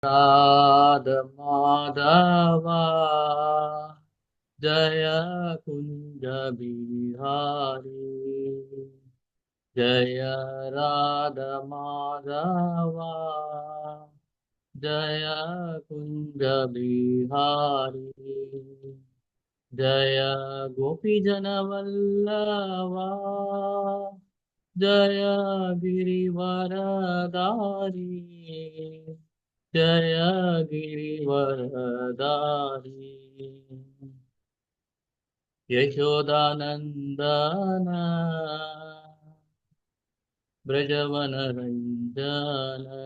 Radha Madhava Jaya Kunja Bihari Jaya Radha Madhava Jaya Kunja Bihari Jaya Gopi Jana Vallava Jaya Girivaradari Jaya Girivaradari Yashodanandana Brajavana Ranjana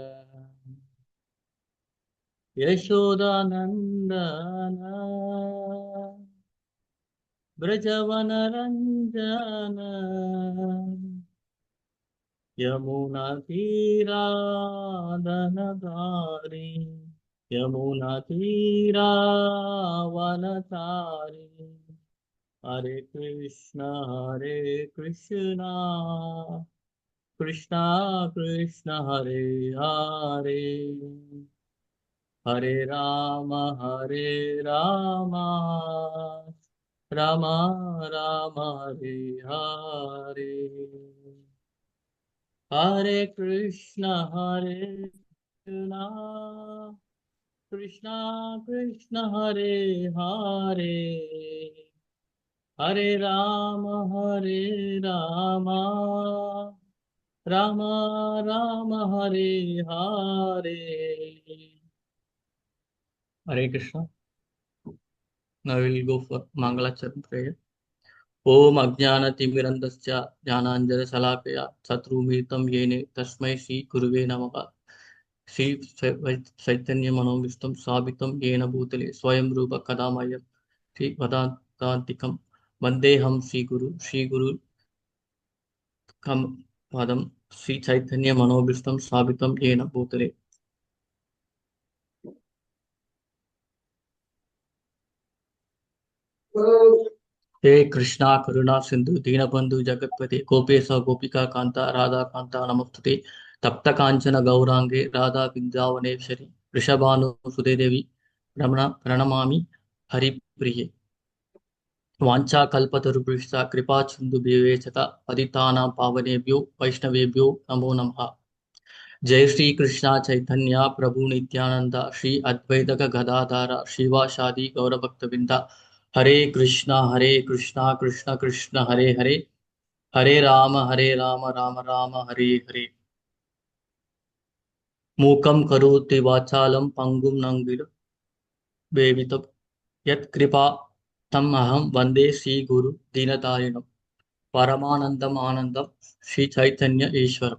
Yashodanandana Brajavana Ranjana Yamuna Tira Dhanadari Yamuna Tira Vanatari Hare Krishna Krishna Krishna Hare Hare Hare Rama Rama Rama Hare Hare Hare Krishna Krishna Krishna Hare Hare Hare Rama Rama Rama Hare Hare Hare Krishna. Now we will go for Mangalacharan prayer. Om Ajnanatimirandasya Jnananjana Salakaya Satrumitam Yene Tasmai Shri Guruve Namaha Shri Chaitanya Manovistam Sabitam Yena Bhutale Swayam Rupa Kadamaya Shri Vadantantikam Vandeham Shri Guru Kam Padam Shri Chaitanya Manovistam Sabitam Yena Bhutale. हे कृष्णा करुणा सिंधु दीनबंधु जगतपते गोपेश गोपिका कांता राधा कांता नमस्तुते तप्त कांचन गौरांगे राधा विद्यावनेश्वरी वृषभानुसुते देवी रमण प्रणमामि हरिप्रिये वाञ्छाकल्पतरुभ्यश्च कृपा सिन्धुभ्यश्च पतितानां पावनेभ्यो वैष्णवेभ्यो नमो नमः जय श्री कृष्णा चैतन्य प्रभु नित्यानंद श्री अद्वैत गदाधार शिवाशादि गौरभक्तवृंद हरे कृष्णा कृष्ण कृष्ण हरे हरे हरे राम राम राम हरे हरे मूकं करोति वाचालं पंगुं लंघित बेवित यत्कृपा तम अहम वंदे श्री गुरु दीनतारिणं परमानंदम आनंदम श्री चैतन्य ईश्वर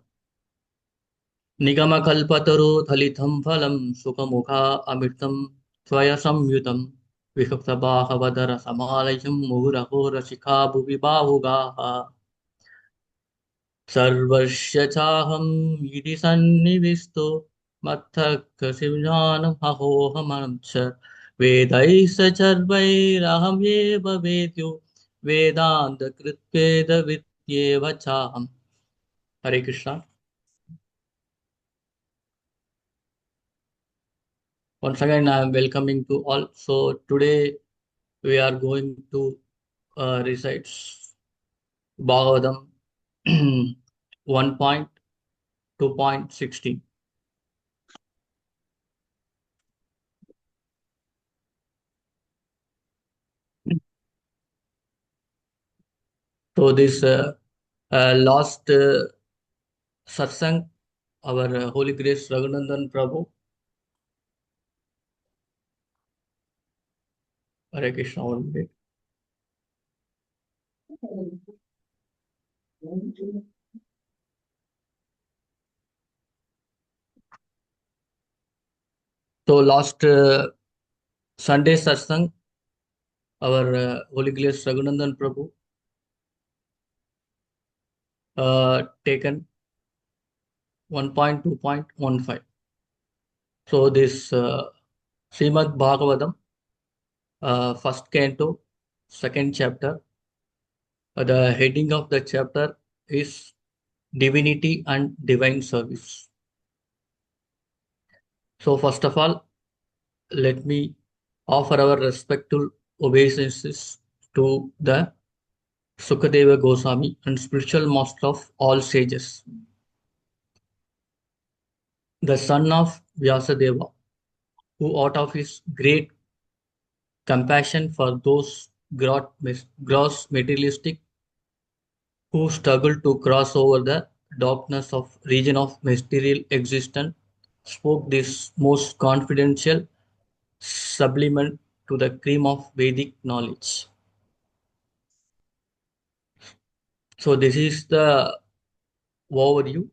निगमकल्पतरोथलितं फलं सुखमुखा अमृतं त्वया विभक्तबाहवदरसमालयं मुहुरहो रसिका भुवि बाहुगाः सर्वस्य चाहं यदि सन्निविष्टो मत्तः च वेदैः सर्वैरहं एव वेद्यो वेदान्तकृत्वेदविद्येव चाहम् हरे Krishna. Once again, I am welcoming to all. So today we are going to recite Bhagavatam 1.2.16. So this last satsang, our Holy Grace Raghunandan Prabhu, Hare Krishna, one minute. So last Sunday satsang, our Holy Grace Raghunandan Prabhu taken 1.2.15. So this Srimad Bhagavatam, first canto, second chapter. The heading of the chapter is Divinity and Divine Service. So first of all, let me offer our respectful obeisances to the Sukadeva Goswami and spiritual master of all sages, the son of Vyasadeva, who out of his great compassion for those gross materialistic who struggle to cross over the darkness of region of material existence, spoke this most confidential supplement to the cream of Vedic knowledge. So this is the overview.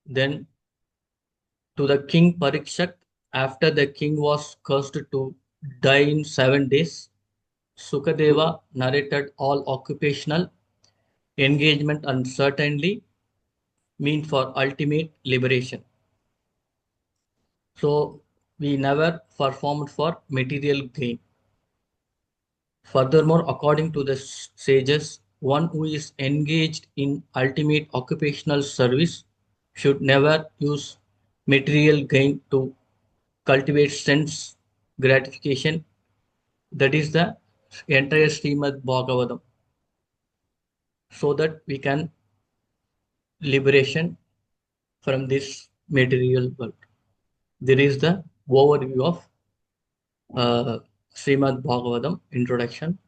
Then to the king Parikshit, after the king was cursed to die in 7 days, Sukadeva narrated all occupational engagement and certainly mean for ultimate liberation. So we never performed for material gain. Furthermore, according to the sages, one who is engaged in ultimate occupational service should never use material gain to cultivate sense gratification. That is the entire Srimad Bhagavatam, so that we can liberation from this material world. There is the overview of uh, Srimad Bhagavatam introduction.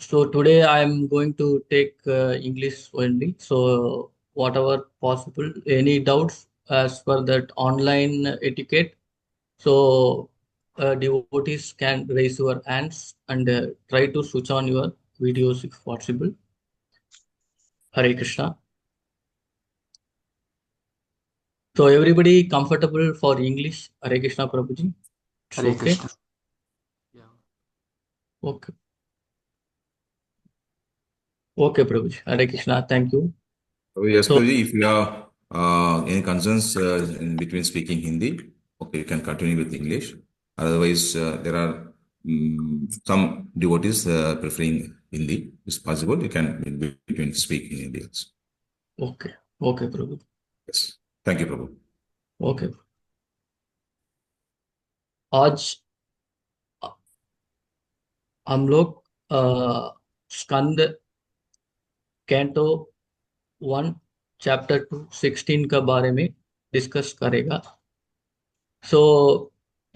So today I am going to take English only. So whatever possible, any doubts as per that online etiquette. So devotees can raise your hands and try to switch on your videos if possible. Hare Krishna. So everybody comfortable for English? Hare Krishna Prabhuji. It's Hare okay. Krishna. Yeah. Okay. Okay, Prabhuji. Hare Krishna. Thank you. Yes, So Prabhuji, if you have any concerns in between speaking Hindi, okay, you can continue with English. Otherwise, there are some devotees preferring Hindi. It's possible you can in between speak in Hindi also. okay. Okay, Prabhuji. Yes. Thank you, Prabhu. Okay. आज हम लोग स्कंद canto 1 chapter 2 16 का बारे में discuss करेगा. सो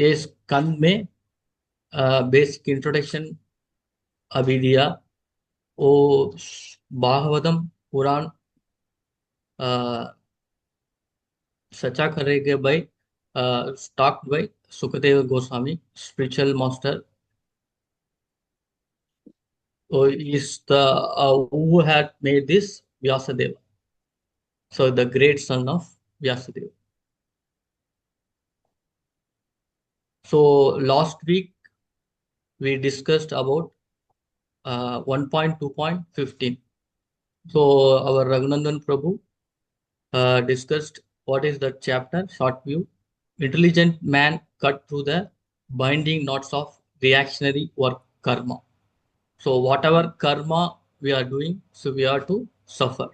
ये स्कंद में basic introduction अभी दिया. वो भागवतम पुराण सचा करेंगे by stock by Sukhdev Goswami spiritual master. Is the who had made this Vyasadeva. So the great son of Vyasadeva. So last week we discussed about 1.2.15. So our Raghunandan Prabhu discussed what is the chapter, short view. Intelligent man cut through the binding knots of reactionary work karma. So whatever karma we are doing, so we are to suffer.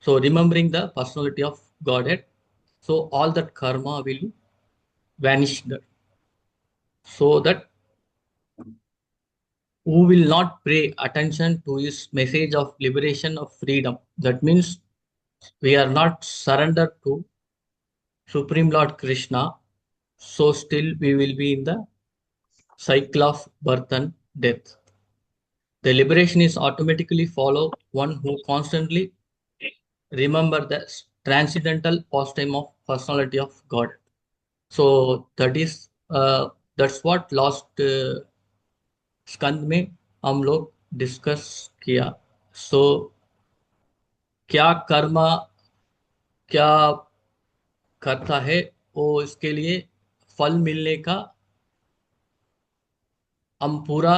So remembering the personality of Godhead, so all that karma will vanish there. So that who will not pay attention to his message of liberation of freedom. That means we are not surrendered to Supreme Lord Krishna. So still we will be in the cycle of birth and death. The liberation is automatically follow one who constantly remember the transcendental pastime of personality of God. So that's what last स्कंद में हम लोग discuss किया. सो क्या कर्म क्या करता है वो इसके लिए फल मिलने का हम पूरा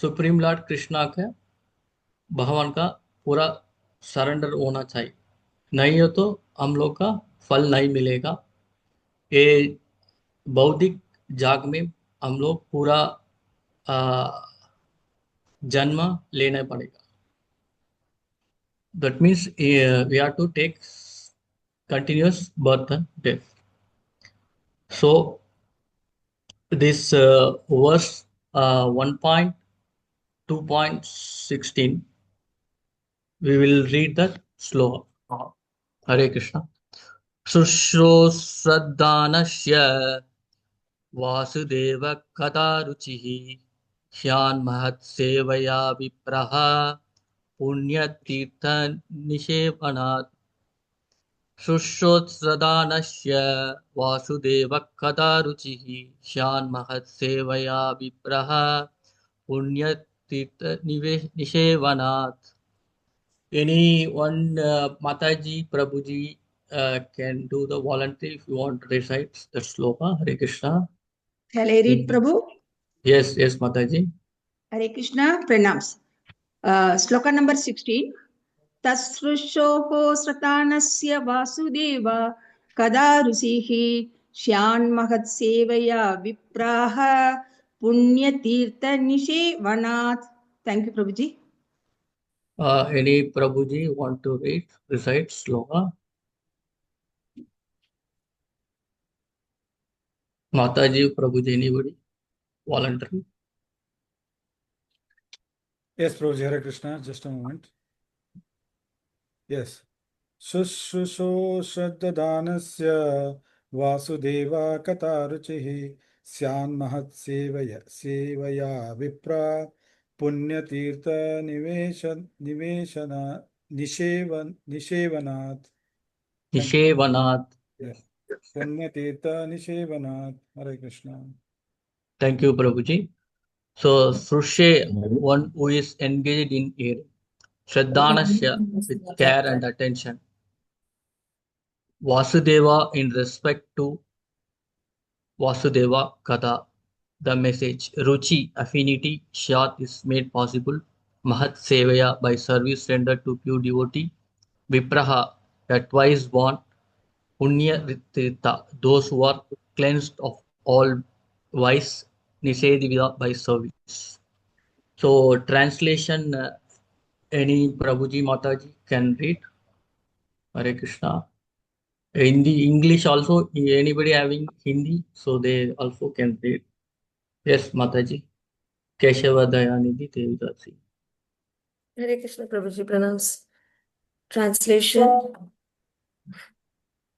सुप्रीम लॉर्ड कृष्णा के भगवान का पूरा सरेंडर होना चाहिए. नहीं हो तो हम लोग का फल नहीं मिलेगा. ये बौद्धिक जाग में हम लोग पूरा आ, जन्म लेना पड़ेगा. That means we have to take continuous birth and death. So this verse 1.2.16, we will read that slow. Hare Krishna. शुश्रूषद्दानस्य Vasudev कदा रुचिः ह्यान्महत्सेवया विप्रः पुण्यतीर्थनिषेवनात् शुश्रूषदानस्य वासुदेव कदा रुचिः ह्यान्महत्सेवया विप्रः पुण्यतीर्थनिषेवनात्. Anyone, Mataji, Prabhuji, can do the voluntary if you want to recite the sloka. Hare Krishna. Shall I read, Prabhu? Yes, yes, Mataji. Hare Krishna, pranams. Sloka number 16. Tasrushoho sratanasya vasudeva kada rusihi shyan mahatsevaya vipraha punyatirtha nishevanat. Thank you, Prabhuji. Any Prabhuji want to read, recite sloka? Mataji, Prabhuji, anybody? Voluntary. Yes, Prabhuji, Hare Krishna, just a moment. Yes. Shushusho Shraddhadanasya Vasudeva Kataruchihi Syan Mahat Sevaya Vipra Punyatirtha Nishevanat. Nishevanat. Yes. Punyatirtha Nishevanat. Hare Krishna. Thank you, Prabhuji. So, Srushe, one who is engaged in it, Shraddhanasya, with care and attention. Vasudeva, in respect to Vasudeva Kada, the message. Ruchi, affinity, Shat is made possible. Mahat Sevaya, by service rendered to pure devotee. Vipraha, a twice born. Punya Ritrita, those who are cleansed of all vice. Nishedivya, by service. So, translation, any Prabhuji Mataji can read. Hare Krishna. In the English also, anybody having Hindi, so they also can read. Yes, Mataji. Keshava Dayanidhi Devidasi. Hare Krishna, Prabhuji, pranams. Translation.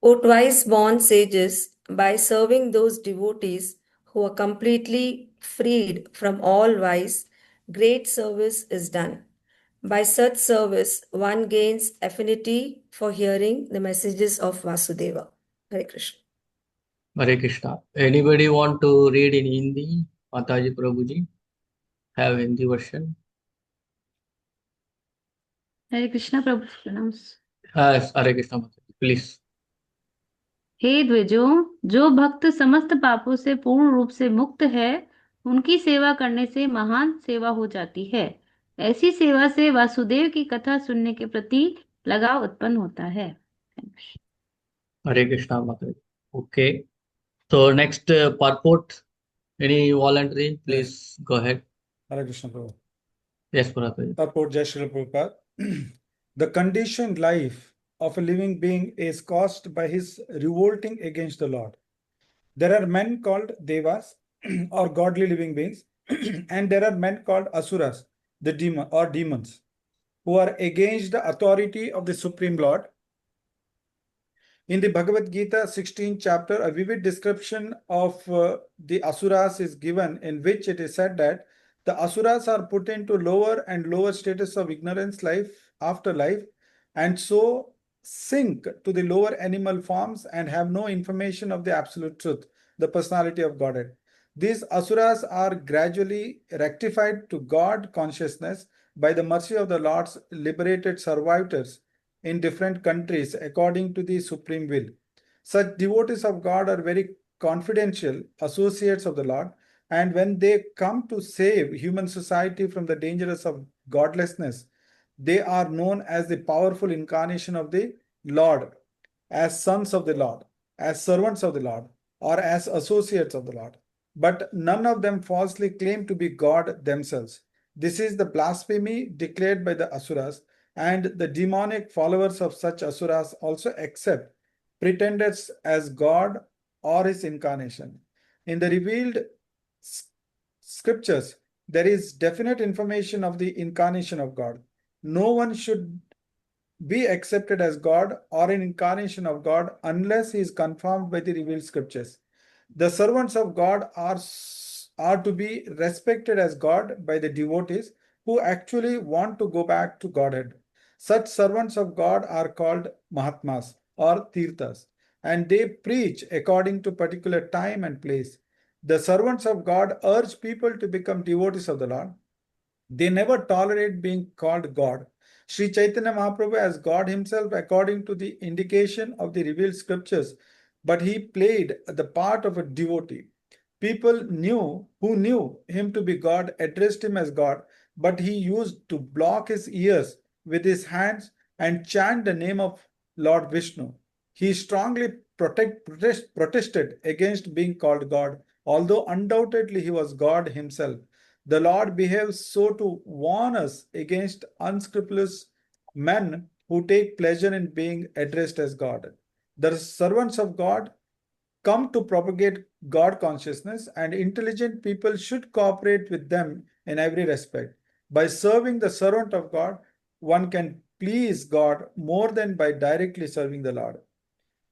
O twice born sages, by serving those devotees who are completely freed from all vice, great service is done. By such service, one gains affinity for hearing the messages of Vasudeva. Hare Krishna. Hare Krishna. Anybody want to read in Hindi? Mataji Prabhuji have Hindi version. Hare Krishna Prabhu प्रणाम्स। Yes, Hare Krishna Mataji, please. हे द्विजों, जो भक्त समस्त पापों से पूर्ण रूप से मुक्त है, उनकी सेवा करने से महान सेवा हो जाती है। ऐसी सेवा से वासुदेव की कथा सुनने के प्रति लगाव उत्पन्न होता है। Hare Krishna Mataji. Okay. So next purport. Any voluntary? Please go ahead. Hare Krishna, Prabhu. Yes, Prabhuji. Purport, Jai Shri Prabhupada. The conditioned life of a living being is caused by his revolting against the Lord. There are men called devas or godly living beings, and there are men called asuras, the demons, who are against the authority of the Supreme Lord. In the Bhagavad Gita 16th chapter, a vivid description of the asuras is given, in which it is said that the asuras are put into lower and lower status of ignorance life after life, and so sink to the lower animal forms and have no information of the absolute truth, the personality of Godhead. These asuras are gradually rectified to God consciousness by the mercy of the Lord's liberated servitors in different countries according to the supreme will. Such devotees of God are very confidential associates of the Lord, and when they come to save human society from the dangers of godlessness, they are known as the powerful incarnation of the Lord, as sons of the Lord, as servants of the Lord, or as associates of the Lord. But none of them falsely claim to be God themselves. This is the blasphemy declared by the asuras. and the demonic followers of such asuras also accept pretenders as God or his incarnation. In the revealed scriptures, there is definite information of the incarnation of God. No one should be accepted as God or an incarnation of God unless he is confirmed by the revealed scriptures. The servants of God are to be respected as God by the devotees who actually want to go back to Godhead. Such servants of God are called Mahatmas or Tirthas, and they preach according to particular time and place. The servants of God urge people to become devotees of the Lord. They never tolerate being called God. Sri Chaitanya Mahaprabhu as God himself according to the indication of the revealed scriptures, but he played the part of a devotee. People who knew him to be God addressed him as God, but he used to block his ears with his hands and chant the name of Lord Vishnu. He strongly protested against being called God, although undoubtedly he was God himself. The Lord behaves so to warn us against unscrupulous men who take pleasure in being addressed as God. The servants of God come to propagate God consciousness, and intelligent people should cooperate with them in every respect. By serving the servant of God, one can please God more than by directly serving the Lord.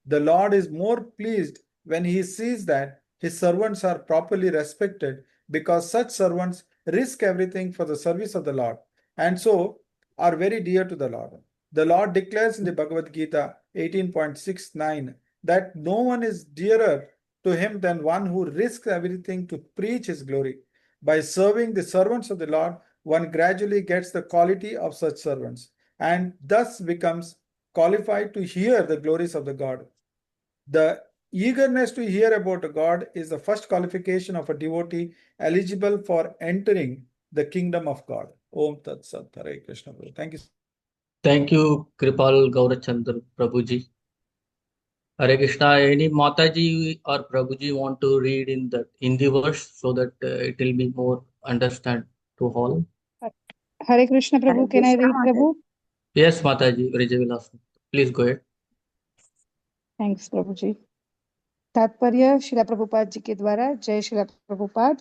The Lord is more pleased when he sees that his servants are properly respected, because such servants risk everything for the service of the Lord and so are very dear to the Lord. The Lord declares in the Bhagavad Gita 18.69 that no one is dearer to him than one who risks everything to preach his glory. By serving the servants of the Lord, one gradually gets the quality of such servants and thus becomes qualified to hear the glories of the God. The eagerness to hear about God is the first qualification of a devotee eligible for entering the kingdom of God. Om Tat Sat. Hare Krishna. Thank you. Thank you, Kripal Gaurachandra Prabhuji. Hare Krishna. Any Mataji or Prabhuji want to read in the verse so that it will be more understand to all? Hare Krishna Prabhu, can I read Prabhu? Yes, Mataji, Vilas. Please go ahead. Thanks प्रभु जी। तात्पर्य शिला प्रभुपाद जी के द्वारा। जय शिला प्रभुपाद।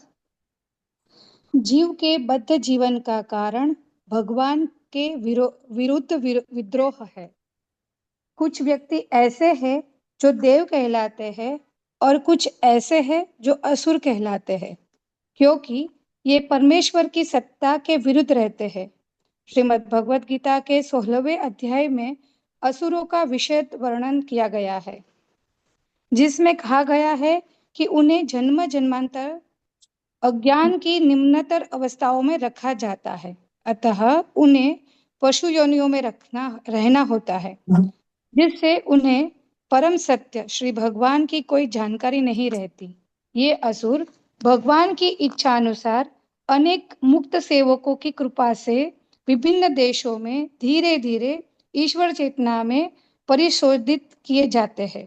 जीव के बद्ध जीवन का कारण भगवान के विरुद्ध विद्रोह है। कुछ व्यक्ति ऐसे हैं जो देव कहलाते हैं और कुछ ऐसे हैं जो असुर कहलाते हैं, क्योंकि ये परमेश्वर की सत्ता के विरुद्ध रहते हैं। श्रीमद् भगवत गीता के 16वें अध्याय में असुरों का विशद वर्णन किया गया है, जिसमें कहा गया है कि उन्हें जन्म जन्मांतर अज्ञान की निम्नतर अवस्थाओं में रखा जाता है, अतः उन्हें पशु योनियों में रहना होता है, जिससे उन्हें परम सत्य श्री भगवान की कोई जानकारी नहीं रहती। ये असुर भगवान की इच्छा अनुसार अनेक मुक्त सेवकों की कृपा से विभिन्न देशों में धीरे धीरे ईश्वर चेतना में परिशोधित किए जाते हैं।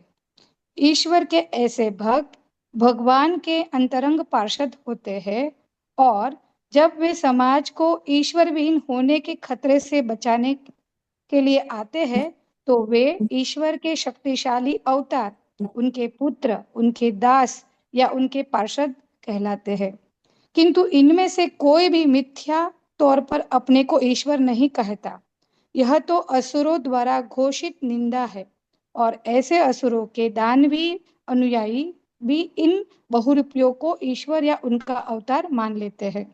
ईश्वर के ऐसे भक्त भगवान के अंतरंग पार्षद होते हैं, और जब वे समाज को ईश्वर विहीन होने के खतरे से बचाने के लिए आते हैं, तो वे ईश्वर के शक्तिशाली अवतार, उनके पुत्र, उनके दास या उनके पार्षद कहलाते हैं। किंतु इनमें से कोई भी मिथ्या तौर पर अपने को ईश्वर नहीं कहता। यह तो असुरों द्वारा घोषित निंदा है, और ऐसे असुरों के दानवी अनुयायी भी इन बहुरूपियों को ईश्वर या उनका अवतार मान लेते हैं।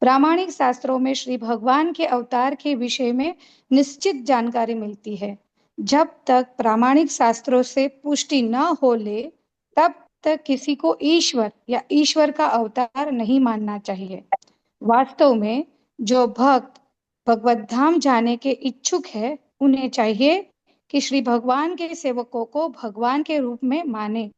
प्रामाणिक शास्त्रों में श्री भगवान के अवतार के विषय में निश्चित जानकारी मिलती है। जब तक प्रामाणिक शास्त्रों से पुष्टि न हो ले, तब तक किसी को ईश्वर या ईश्वर का अवतार नहीं मानना चाहिए। वास्तव में जो भक्त भगवत धाम जाने के इच्छुक है, उन्हें चाहिए कि श्री भगवान के सेवकों को भगवान के रूप में माने।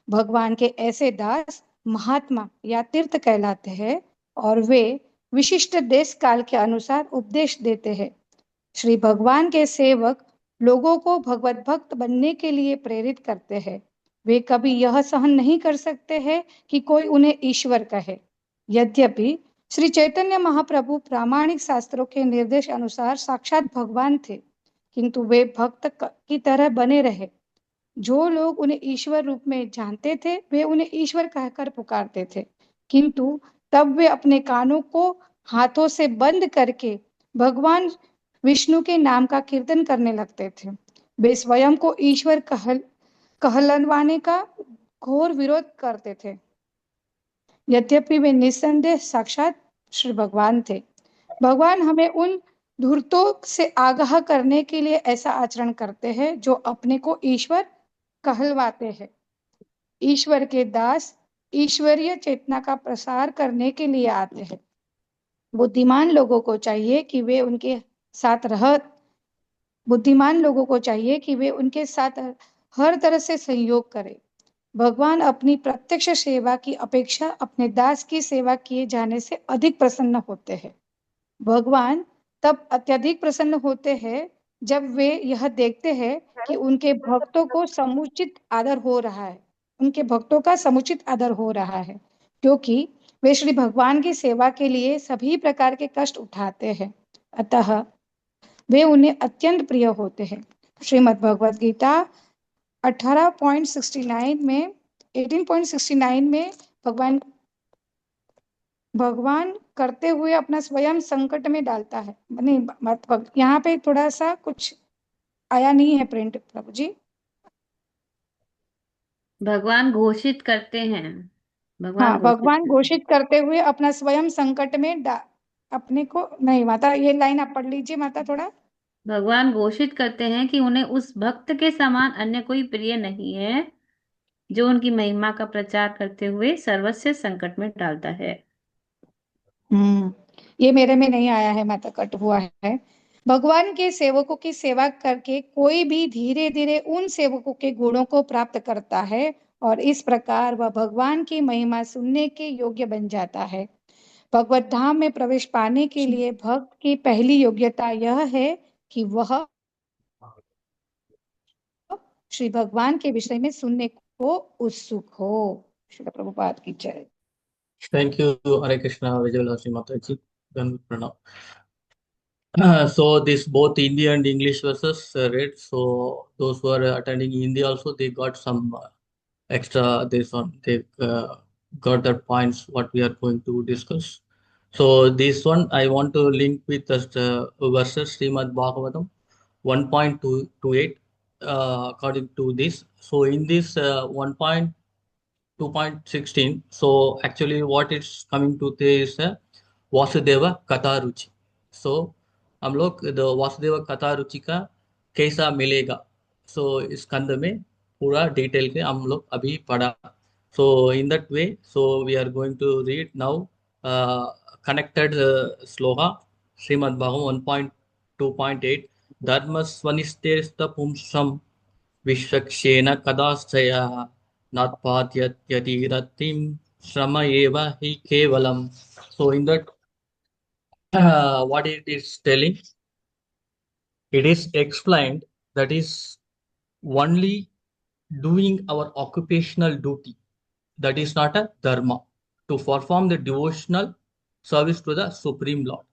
भगवान के ऐसे दास महात्मा या तीर्थ कहलाते हैं, और वे विशिष्ट देश काल के अनुसार उपदेश देते हैं। श्री भगवान के सेवक लोगों को भगवत भक्त बनने के लिए प्रेरित करते हैं। वे कभी यह सहन नहीं कर सकते हैं कि कोई उन्हें ईश्वर कहे। यद्यपि श्री चैतन्य महाप्रभु प्रामाणिक शास्त्रों के निर्देश अनुसार साक्षात भगवान थे, किंतु वे भक्त की तरह बने रहे। जो लोग उन्हें ईश्वर रूप में जानते थे वे उन्हें ईश्वर कहकर पुकारते थे, किंतु तब वे अपने कानों को हाथों से बंद करके भगवान विष्णु के नाम का कीर्तन करने लगते थे। वे स्वयं को ईश्वर कहलवाने का घोर विरोध करते थे, यद्यपि वे निस्संदेह साक्षात श्री भगवान थे। भगवान हमें उन धूर्तों से आगाह करने के लिए ऐसा आचरण करते हैं जो अपने को ईश्वर कहलवाते हैं। ईश्वर के दास ईश्वरीय चेतना का प्रसार करने के लिए आते हैं। बुद्धिमान लोगों को चाहिए कि वे उनके साथ हर तरह से सहयोग करें। भगवान अपनी प्रत्यक्ष सेवा की अपेक्षा अपने दास की सेवा किए जाने से अधिक प्रसन्न होते हैं। भगवान तब अत्यधिक प्रसन्न होते हैं जब वे यह देखते हैं कि उनके भक्तों का समुचित आदर हो रहा है, क्योंकि वे श्री भगवान की सेवा के लिए सभी प्रकार के कष्ट उठाते हैं, अतः वे उन्हें अत्यंत प्रिय होते हैं। श्रीमद् भगवद गीता 18.69 में भगवान करते हुए अपना स्वयं संकट में डालता है। नहीं, यहाँ पे थोड़ा सा कुछ आया नहीं है प्रिंट, प्रभु जी। भगवान घोषित करते हैं। हाँ, भगवान घोषित करते हुए अपना स्वयं संकट में अपने को नहीं, माता ये लाइन आप पढ़ लीजिए माता थोड़ा। भगवान घोषित करते हैं कि उन्हें उस भक्त के समान अन्य कोई प्रिय नहीं है जो उनकी महिमा का प्रचार करते हुए सर्वस्व संकट में डालता है। ये मेरे में नहीं आया है माता, कट हुआ है। भगवान के सेवकों की सेवा करके कोई भी धीरे धीरे उन सेवकों के गुणों को प्राप्त करता है और इस प्रकार वह भगवान की महिमा सुनने के योग्य बन जाता है। भगवत धाम में प्रवेश पाने के लिए भक्त की पहली योग्यता यह है कि वह श्री भगवान के विषय में सुनने को उत्सुक हो। श्री प्रभुपाद की जय। Thank you, Hare Krishna, Vijayalakshmi Mataji. Then Pranam. So this both Hindi and English verses read. So those who are attending Hindi also, they got some extra this one. They got their points what we are going to discuss. So this one I want to link with the verses Srimad Bhagavatam 1.228 according to this. So in this 1.2.16, so actually what it's coming to this Vasudev कथा रुचि. सो हम लोग वासुदेव कथा रुचि का कैसा मिलेगा, सो इस कंद में पूरा डिटेल के हम लोग अभी पढ़ा. So in that way, so we are going to read now connected shloka Shrimad Bhagavat 1.2.8. धर्म स्वनिष्ठेस्त पुंसम विश्वक्षेण कदाश्चयः नात्पात्यत्यतिरतिं श्रम एव हि केवलम. So in that, what it is telling, it is explained that is only doing our occupational duty. That is not a dharma to perform the devotional service to the Supreme Lord.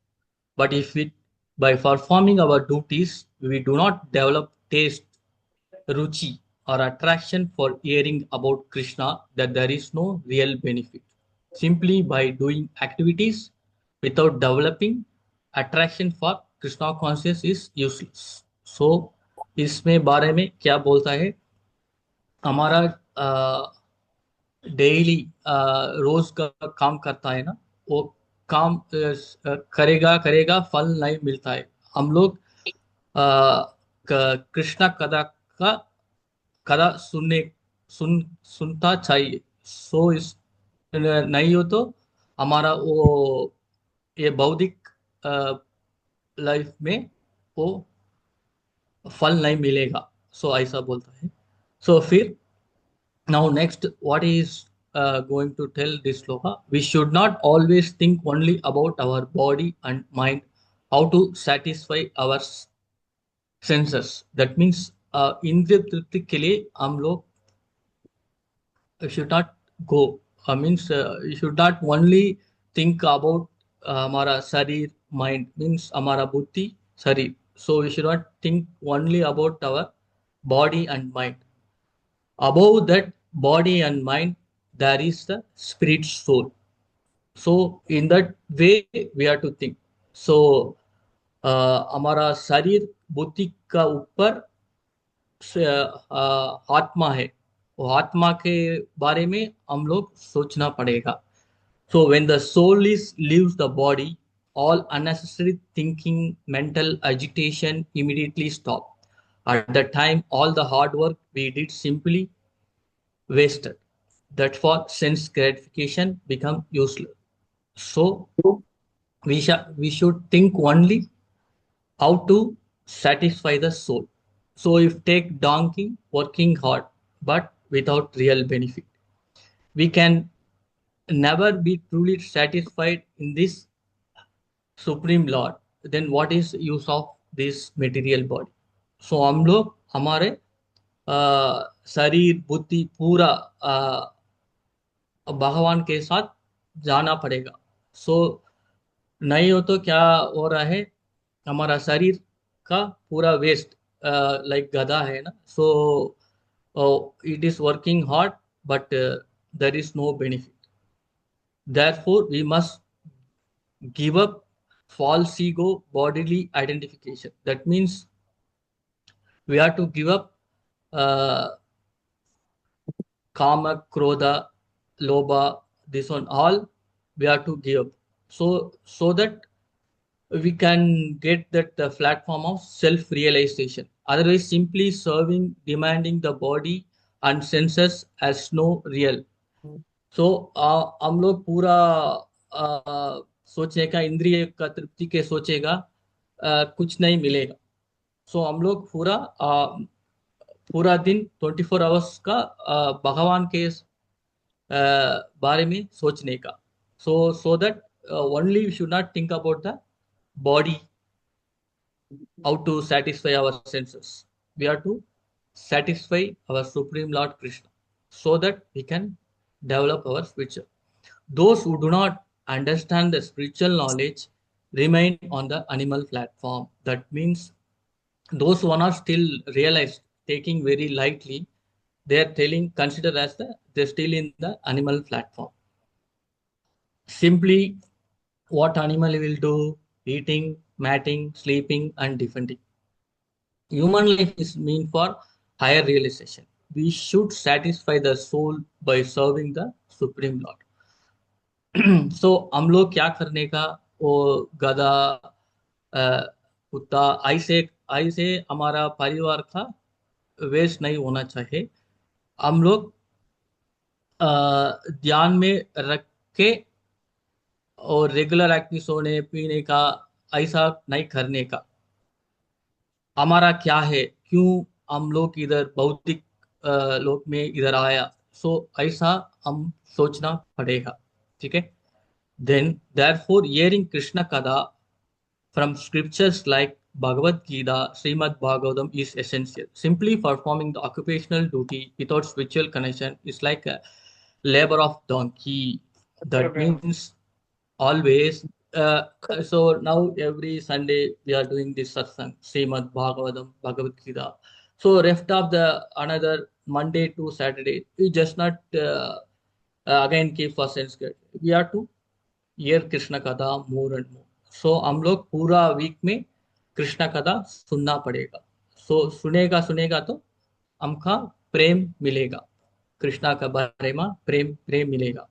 But if we, by performing our duties, we do not develop taste, ruchi, or attraction for hearing about Krishna, that there is no real benefit. Simply by doing activities without developing attraction for Krishna consciousness is useless. So इसमें बारे में क्या बोलता है, हमारा daily रोज का काम करता है ना, वो काम करेगा फल नहीं मिलता है. हम लोग कृष्णा का कदा सुनता चाहिए. सो इस नहीं हो तो हमारा वो ये बौद्धिक लाइफ में वो फल नहीं मिलेगा. सो ऐसा बोलता है. सो फिर now next, what is going to tell this sloka, we should not always think only about our body and mind, how to satisfy our senses. That means इंद्रिय तृप्ति के लिए हम लोग should not go. Means you should not only think about हमारा शरीर, mind means हमारा बुद्धि, शरीर. So we should not think only about our body and mind. Above that body and mind, there is the spirit soul. So in that way we have to think. So हमारा शरीर बुद्धि का ऊपर आत्मा है. वो आत्मा के बारे में हम लोग सोचना पड़ेगा. So when the soul is leaves the body, all unnecessary thinking, mental agitation immediately stop. At that time, all the hard work we did simply wasted. That for sense gratification become useless. So we should think only how to satisfy the soul. So if take donkey working hard but without real benefit, we can never be truly satisfied in this supreme lord. Then what is use of this material body. So हम लोग हमारे शरीर बुद्धि पूरा भगवान के साथ जाना पड़ेगा. सो नहीं हो तो क्या हो रहा है, हमारा शरीर का पूरा वेस्ट लाइक गधा है ना. So it is working hard but there is no benefit. therefore we must give up false ego bodily identification. That means we have to give up uh, kama krodha lobha, this one all we have to give up. So that we can get that the platform of self realization. Otherwise simply serving demanding the body and senses as no real. सो हम लोग पूरा सोचने का, इंद्रिय का तृप्ति के सोचेगा, कुछ नहीं मिलेगा. सो हम लोग पूरा दिन 24 आवर्स का भगवान के बारे में सोचने का. So that only we should not think about the body, how to satisfy our senses. We have to satisfy our Supreme Lord Krishna so that we can develop our spiritual. Those who do not understand the spiritual knowledge remain on the animal platform. That means those who are not still realized, taking very lightly, they are telling, consider as they're still in the animal platform. Simply what animal will do, eating, matting, sleeping, and defending. Human life is meant for higher realization. We should satisfy the soul by serving the Supreme Lord. सो हम लोग क्या करने का, वो गधा कुत्ता ऐसे ऐसे हमारा परिवार का वेस्ट नहीं होना चाहिए. हम लोग ध्यान में रख के और रेगुलर एक्टिव सोने पीने का ऐसा नहीं करने का. हमारा क्या है, क्यों हम लोग इधर भौतिक लोक में इधर आया, सो ऐसा हम सोचना पड़ेगा. ठीक है. Then, therefore, hearing Krishna Kada from scriptures like Bhagavad Gita, Srimad Bhagavatam is essential. Simply performing the occupational duty without spiritual connection is like a labor of donkey. That means always. So now every Sunday we are doing this satsang, Srimad Bhagavatam, Bhagavad Gita. So rest of the another Monday to Saturday, we just not again keep for sense get. We have to hear Krishna कथा more and more. सो हम लोग पूरा week में कृष्ण कथा सुनना पड़ेगा. सो सुनेगा तो हमका प्रेम मिलेगा, कृष्णा का बारे में प्रेम प्रेम मिलेगा.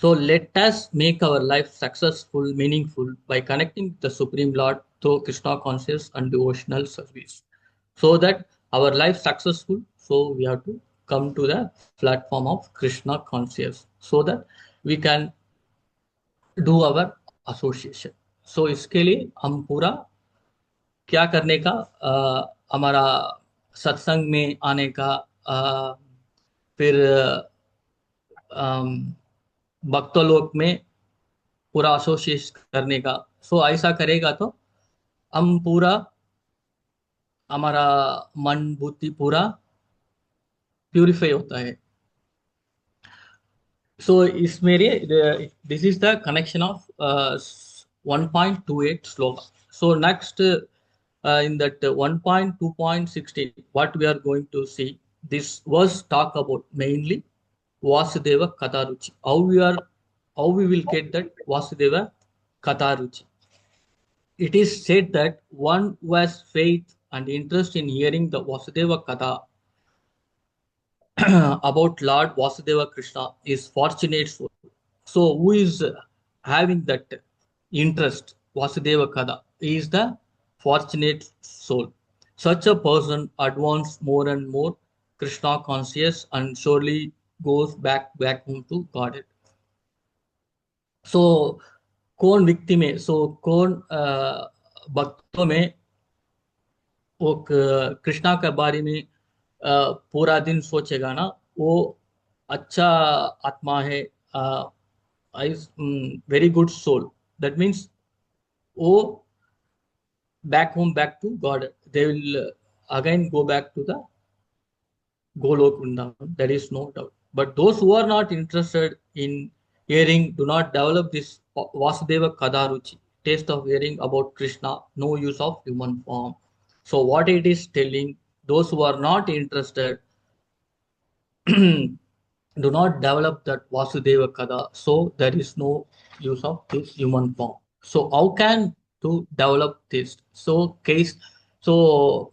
So let us make our life successful, meaningful by connecting the Supreme Lord through Krishna conscious and devotional service. So that our life successful, so we have to come to the platform of Krishna conscious, so that we can do our association. So इसके लिए हम पूरा क्या करने का, हमारा सत्संग में आने का, फिर भक्तलोक में पूरा एसोसिएट करने का. सो ऐसा करेगा तो हम पूरा हमारा मन बुद्धि पूरा प्यूरिफाई होता है. So this is the connection of 1.28 sloka. So next in that 1.2.16, what we are going to see, this was talk about mainly Vasudeva Katharuchi. How we will get that Vasudeva Katharuchi. It is said that one who has faith and interest in hearing the Vasudeva Katha about Lord Vasudeva Krishna is fortunate soul. So who is having that interest, Vasudeva Kada, is the fortunate soul. Such a person advances more and more Krishna conscious and surely goes back home to Godhead. So कौन व्यक्ति में कौन भक्तों में वो कृष्णा के बारे में पूरा दिन सोचेगा ना, वो अच्छा आत्मा है, very good soul. That means वो back home, back to God. They will again go back to the Golok Vrindavan. There is no doubt. But those who are not interested in hearing, do not develop this Vasudeva Kadaruchi, taste of hearing about Krishna, no use of human form. So what it is telling, those who are not interested do not develop that Vasudeva Kada. So there is no use of this human form. So how can to develop this? So case, so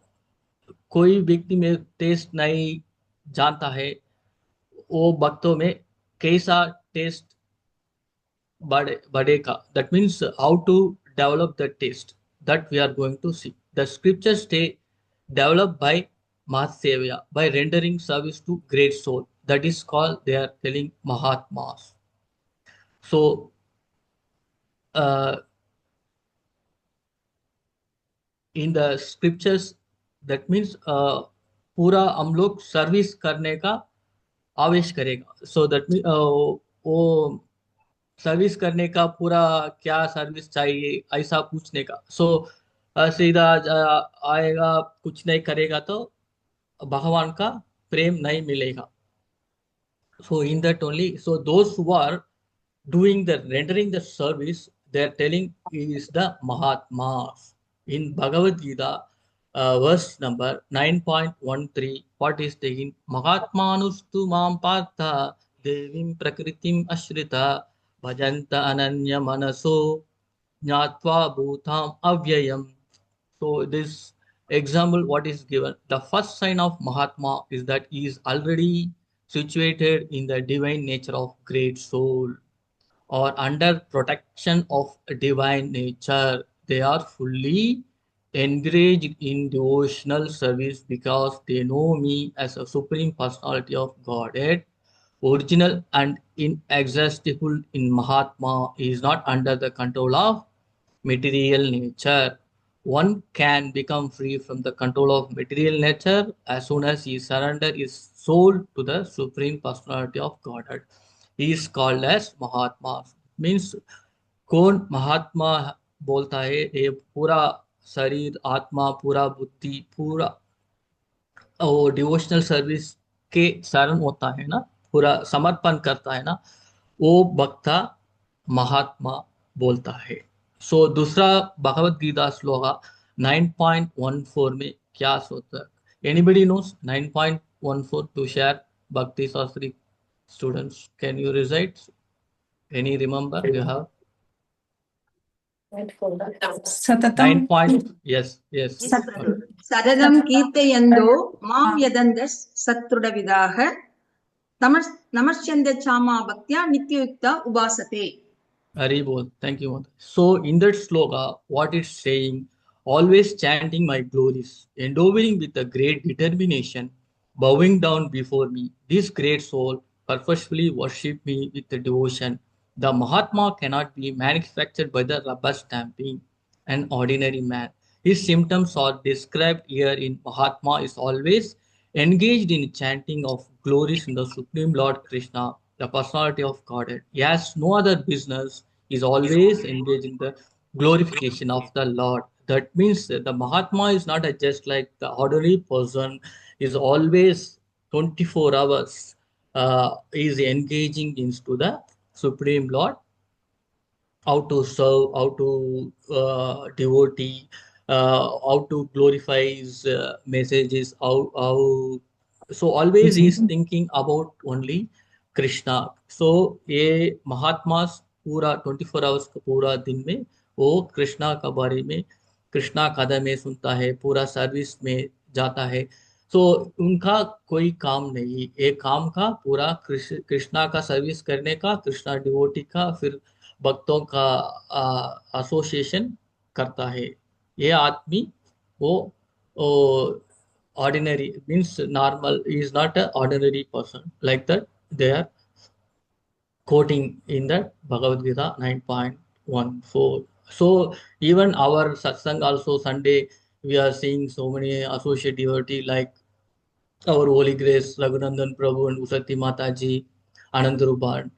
कोई व्यक्ति में test नहीं जानता है, वो भक्तों में कैसा टेस्ट बढ़ेगा. That means how to develop the taste, that we are going to see. The scriptures stay developed by Mahasevya, by rendering service to great soul. That is called, they are telling, Mahatmas. So in the scriptures, that means पूरा हम लोग service करने का आवेश करेगा. So that mean वो service करने का पूरा क्या सर्विस चाहिए ऐसा पूछने का. सो सीधा आएगा, कुछ नहीं करेगा तो भगवान का प्रेम नहीं मिलेगा. So in that only, so those who are doing the rendering the service, they are telling is the Mahatmas. In Bhagavad Gita, verse number 9.13, what is taken? Mahatmanustu mam partha devim prakritim ashrita bhajanta ananya manaso jnatva bhutam avyayam. So this example, what is given? The first sign of Mahatma is that he is already situated in the divine nature of great soul, or under protection of divine nature. They are fully engaged in devotional service because they know me as a supreme personality of Godhead, original and inexhaustible. In Mahatma, he is not under the control of material nature. One can become free from the control of material nature as soon as he surrenders his soul to the supreme personality of Godhead. He is called as Mahatma. Means कौन महात्मा बोलता है, ये पूरा शरीर, आत्मा, पूरा बुद्धि, पूरा वो डिवोशनल सर्विस के शरण होता है ना, पूरा समर्पण करता है ना, वो भक्ता महात्मा बोलता है. सो दूसरा भगवत गीता श्लोका 9.14 में क्या सोचता है? Anybody knows 9.14 to share? Bhakti Shastri students, can you recite? Any remember you have? 9. Yes. सततं कीर्तयन्तो मां यदन्तः सत्कृतविदाः नमस्यन्ते चामा भक्त्या नित्ययुक्ता उपासते. Hari Bol. Thank you, Mother. So in that sloka, what it's saying, always chanting my glories, endeavoring with a great determination, bowing down before me, this great soul purposefully worship me with the devotion. The Mahatma cannot be manufactured by the rubber stamping an ordinary man. His symptoms are described here in Mahatma is always engaged in chanting of glories in the Supreme Lord Krishna, the personality of Godhead. He has no other business, is always engaged in the glorification of the Lord. That means that the Mahatma is not a just like the ordinary person, is always 24 hours is engaging into the Supreme Lord, how to serve, how to devotee, how to glorify his messages, so always he is thinking about only Krishna. So ये महात्मास पूरा 24 hours का पूरा दिन में वो कृष्णा का बारे में, कृष्णा कथा में सुनता है, पूरा सर्विस में जाता है। सो उनका कोई काम नहीं, एक काम का पूरा कृष्णा का सर्विस करने का, कृष्णा डिवोटी का, फिर भक्तों का एसोसिएशन करता है। ये आदमी वो ordinary means normal, is not an ordinary person, like that they are quoting in the Bhagavad Gita 9.14. So even our satsang also Sunday we are seeing so many associate devotee like our Holy Grace Raghunandan Prabhu and Usati Mataji, Anand Rupa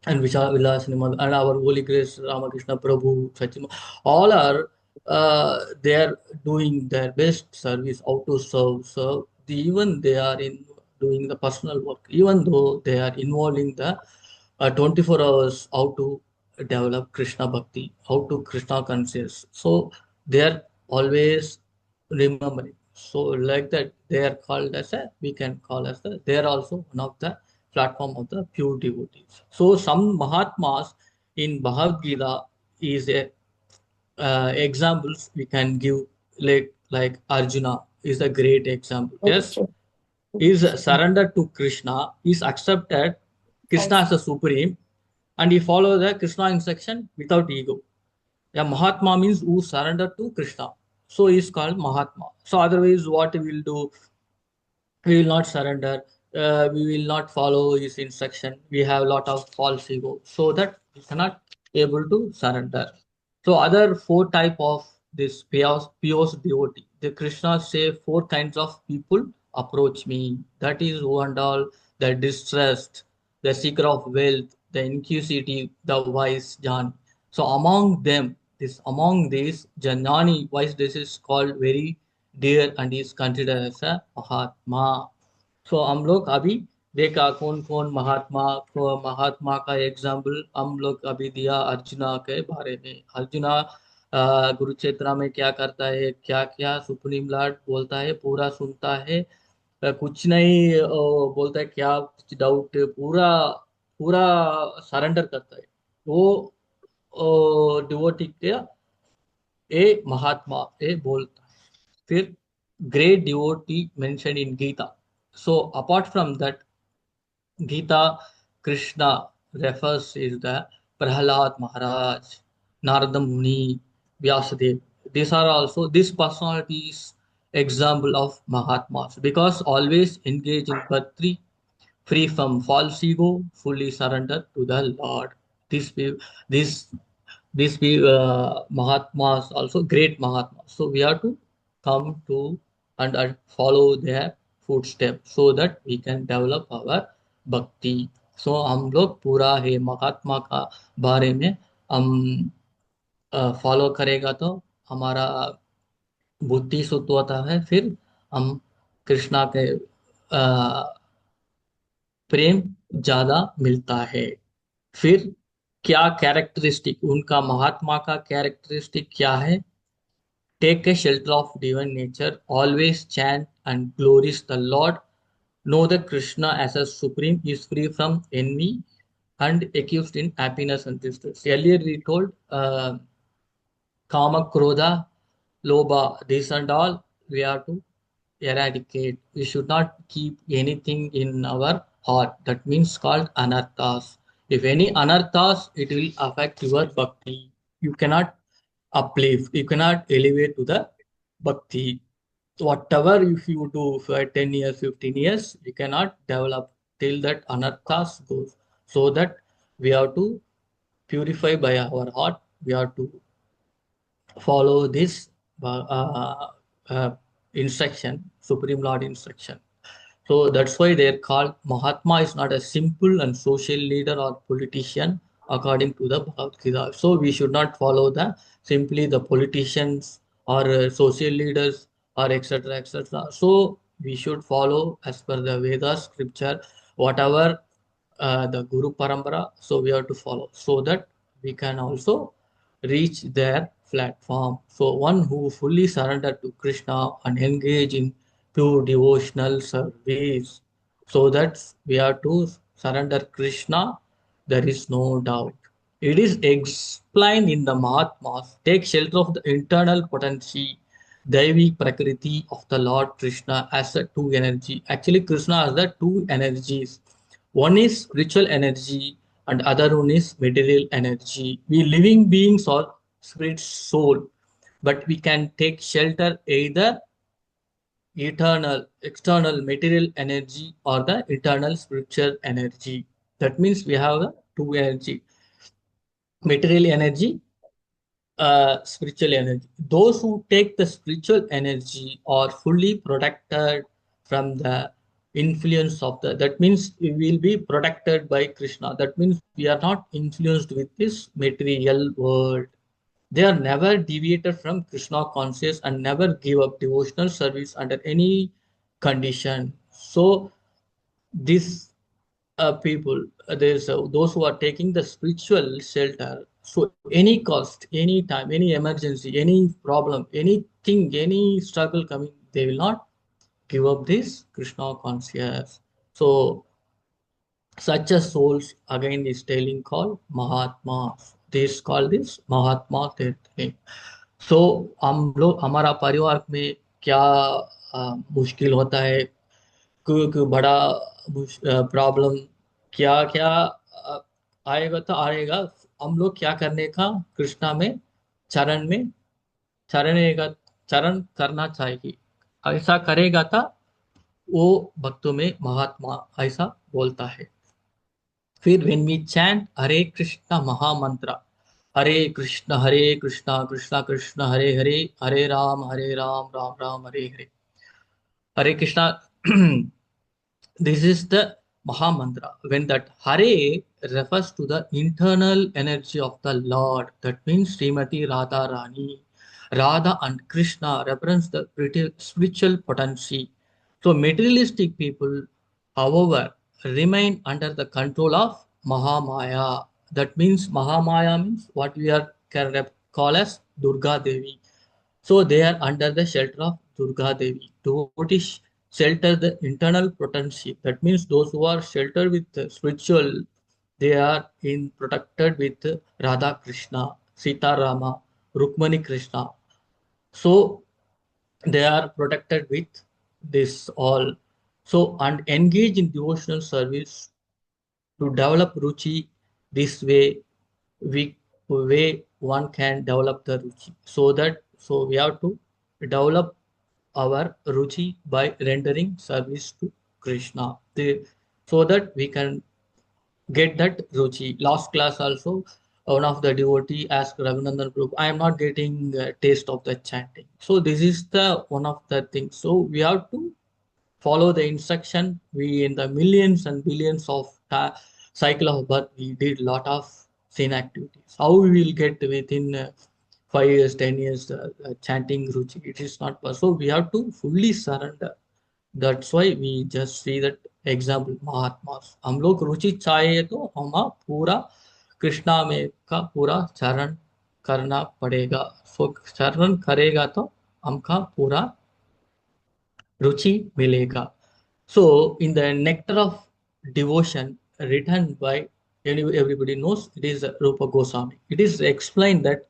and Vishal Vilas Nimad, and our Holy Grace Ramakrishna Prabhu, Sachima, all are they are doing their best service, how to serve. So even they are in doing the personal work, even though they are involving the 24 hours, how to develop Krishna Bhakti, how to Krishna conscious. So they are always remembering. So like that, they are called as a, we can call as the, they are also one of the platform of the pure devotees. So some Mahatmas in Bhagavad Gita is a examples we can give, like Arjuna is a great example. Yes, is surrendered to Krishna, is accepted Krishna as a supreme, and he follow the Krishna instruction without ego. A Mahatma means who surrender to Krishna. So he is called Mahatma. So otherwise, what we will do? We will not surrender. We will not follow his instruction. We have a lot of false ego, so that we cannot able to surrender. So other four type of this pious devotee. The Krishna say four kinds of people approach me. That is who and all, the distressed, the seeker of wealth, the inquisitive, the wise Jan. So among these, Janani, wise, this is called very dear and is considered as a Mahatma. So हम लोग अभी देखा कौन कौन महात्मा को, महात्मा का example हम लोग अभी दिया अर्जुना के बारे में। अर्जुना कुरुक्षेत्र में क्या करता है, क्या क्या सुप्रीम लॉर्ड बोलता है पूरा सुनता है, कुछ नहीं बोलता है, क्या कुछ डाउट, पूरा पूरा सरेंडर करता है वो डिवोटी के, ए महात्मा ए बोलता है। फिर great devotee mentioned in Gita. So apart from that, Gita, Krishna refers is the Prahalad Maharaj, Narada Muni, Vyasadev. These are also these personalities example of Mahatmas, because always engage in bhakti, free from false ego, fully surrendered to the Lord. This this Mahatmas also great Mahatmas. So we have to come to and follow their footsteps so that we can develop our bhakti. So हम लोग पूरा है महात्मा का बारे में हम follow करेगा तो हमारा बुद्धि शुद्ध होता है, फिर हम कृष्णा के प्रेम ज्यादा मिलता है। फिर क्या कैरेक्टरिस्टिक उनका, महात्मा का कैरेक्टरिस्टिक क्या है? Take a shelter of divine nature, always chant and glories the lord, know the Krishna as a supreme, is free from envy and accused in happiness and distress. Earlier we told kama, krodha, lobha, this and all we have to eradicate. We should not keep anything in our heart. That means called anarthas. If any anarthas, it will affect your bhakti. You cannot uplift, you cannot elevate to the bhakti. Whatever if you do for 10 years, 15 years, you cannot develop till that anarthas goes. So that we have to purify by our heart. We have to follow this instruction, Supreme Lord instruction. So that's why they're called Mahatma is not a simple and social leader or politician according to the Bhagavad Gita. So we should not follow the simply the politicians or social leaders or etc. etc. So we should follow as per the Vedas scripture whatever the Guru Parampara, so we have to follow so that we can also reach their platform. So one who fully surrender to Krishna and engage in pure devotional service. So that we have to surrender Krishna, there is no doubt. It is explained in the Mahatmas. Take shelter of the internal potency, Devi Prakriti of the Lord Krishna as a two energy. Actually, Krishna has the two energies. One is spiritual energy and other one is material energy. We living beings are spirit soul, but we can take shelter either eternal external material energy or the eternal spiritual energy. That means we have the two energy, material energy, spiritual energy. Those who take the spiritual energy are fully protected from the influence of the. That means we will be protected by Krishna. That means we are not influenced with this material world. They are never deviated from Krishna conscious and never give up devotional service under any condition. So these people, there's those who are taking the spiritual shelter. So any cost, any time, any emergency, any problem, anything, any struggle coming, they will not give up this Krishna conscious. So such a souls again is telling called Mahatmas. This called this Mahatma थे. So हम लोग हमारा परिवार में क्या मुश्किल होता है, कोई बड़ा प्रॉब्लम, क्या क्या आएगा तो आएगा, हम लोग क्या करने का, कृष्णा में चरण का चरण करना चाहिए। ऐसा करेगा तो वो भक्तों में महात्मा ऐसा बोलता है। फिर when we chant हरे कृष्णा महामंत्र, हरे कृष्णा कृष्णा कृष्णा हरे हरे, हरे राम राम राम हरे हरे, हरे Krishna this is the Maha Mantra. When that Hare refers to the internal energy of the Lord, that means Srimati Radha Rani. Radha and Krishna represents the spiritual potency. So materialistic people, however, remain under the control of Mahamaya. That means Mahamaya means what we are can call as Durga Devi. So they are under the shelter of Durga Devi. Devotees shelter the internal potency. That means those who are sheltered with the spiritual, they are in protected with Radha Krishna, Sita Rama, Rukmani Krishna. So they are protected with this all. So and engage in devotional service to develop ruchi. This we way one can develop the ruchi, so that so we have to develop our ruchi by rendering service to Krishna, so that we can get that ruchi. Last class also, one of the devotee asked Raghunandan Prabhu, I am not getting taste of the chanting. So this is the one of the things. So we have to follow the instruction. We in the millions and billions of cycle of birth, we did lot of sin activities. How we will get within 5 years, 10 years chanting ruchi? It is not possible. So we have to fully surrender. That's why we just see that example mahatmas, हम लोग रुचि चाहिए तो हम पूरा कृष्णा में का पूरा चरण करना पड़ेगा। सो चरण करेगा तो हमका पूरा रुचि मिलेगा। So in the nectar of devotion written by everybody knows, it is Rupa Goswami. It is explained that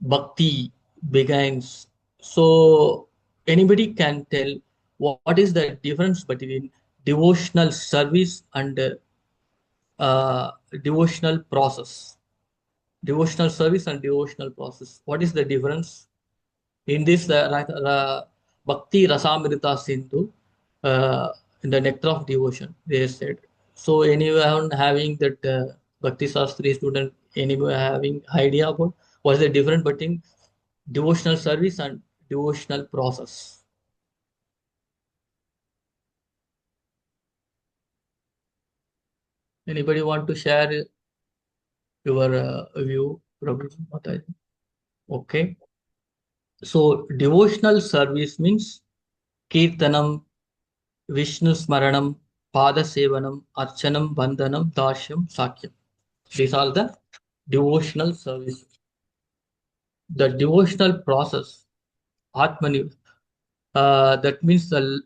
bhakti begins. So anybody can tell what is the difference between devotional service and devotional process. Devotional service and devotional process. What is the difference? In this Bhakti Rasamrita Sindhu, in the nectar of devotion, they said. So anyone having that Bhakti Shastri student, anyone having idea about what is the difference between devotional service and devotional process? Anybody want to share your view, Prabhuji Mataji? Okay. So devotional service means Kirtanam, Vishnu Smaranam, Pada Sevanam, Archanam, Bandhanam, Dashyam, Sakyam. These are the devotional services. The devotional process, Atmani, that means the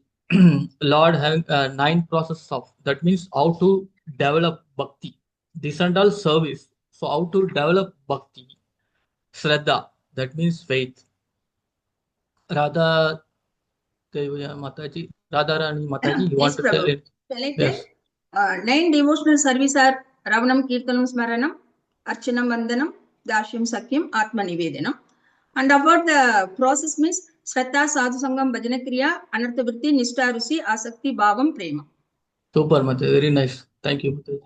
Lord having 9 processes of, that means how to develop bhakti. These are all service. So how to develop bhakti, Shraddha, that means faith. Radha Mataji, Radharani Mataji, you Yes, want to tell Prabhu. it? Shall I Yes. tell? 9 devotional service are Ravanam Kirtanam Smaranam, Archanam Vandanam, Dashyam Sakyam, Atma Nivedanam. And about the process means Shraddha, Sadhu Sangam, Bhajana Kriya, Anartha Vritti, Nishta Rusi, Asakti, Bhavam, Prema. Super, Mataji. Very nice. Thank you, Mataji.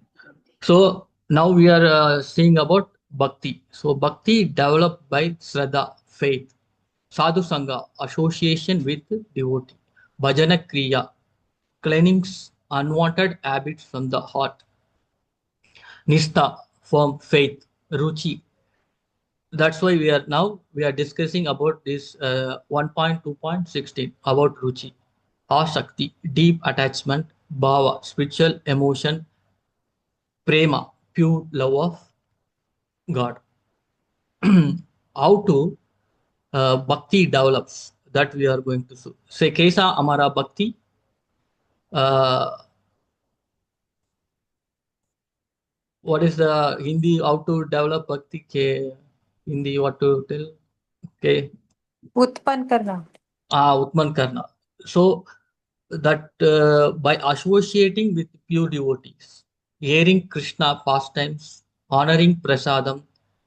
So now we are seeing about bhakti. So bhakti developed by Shraddha, faith. Sadhu Sangha, association with devotee. Bhajana Kriya, cleansing unwanted habits from the heart. Nistha, firm faith. Ruchi. That's why we are discussing about this 1.2.16 about Ruchi. Asakti, deep attachment. Bhava, spiritual emotion. Prema, pure love of God. How to bhakti develops, that we are going to say. Kaisa Amara Bhakti. Uh, what is the Hindi? How to develop bhakti? Ke Hindi, what to tell? Okay. उत्पन्न करना Utman Karna. So that by associating with pure devotees, hearing Krishna pastimes, honoring prasadam,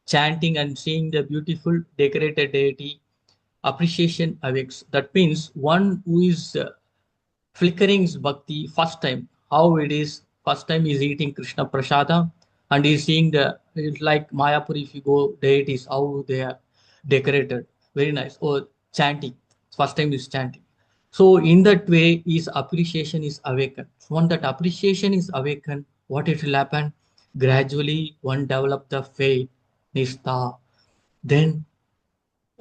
chanting and seeing the beautiful decorated deity, appreciation awakes. That means one who is flickering his bhakti first time, how it is, first time is eating Krishna prasada and he's seeing it's like Mayapur, if you go, deities, how they are decorated. Very nice. Or chanting. First time is chanting. So in that way, his appreciation is awakened. So when that appreciation is awakened, what it will happen? Gradually, one develop the faith, nistha. Then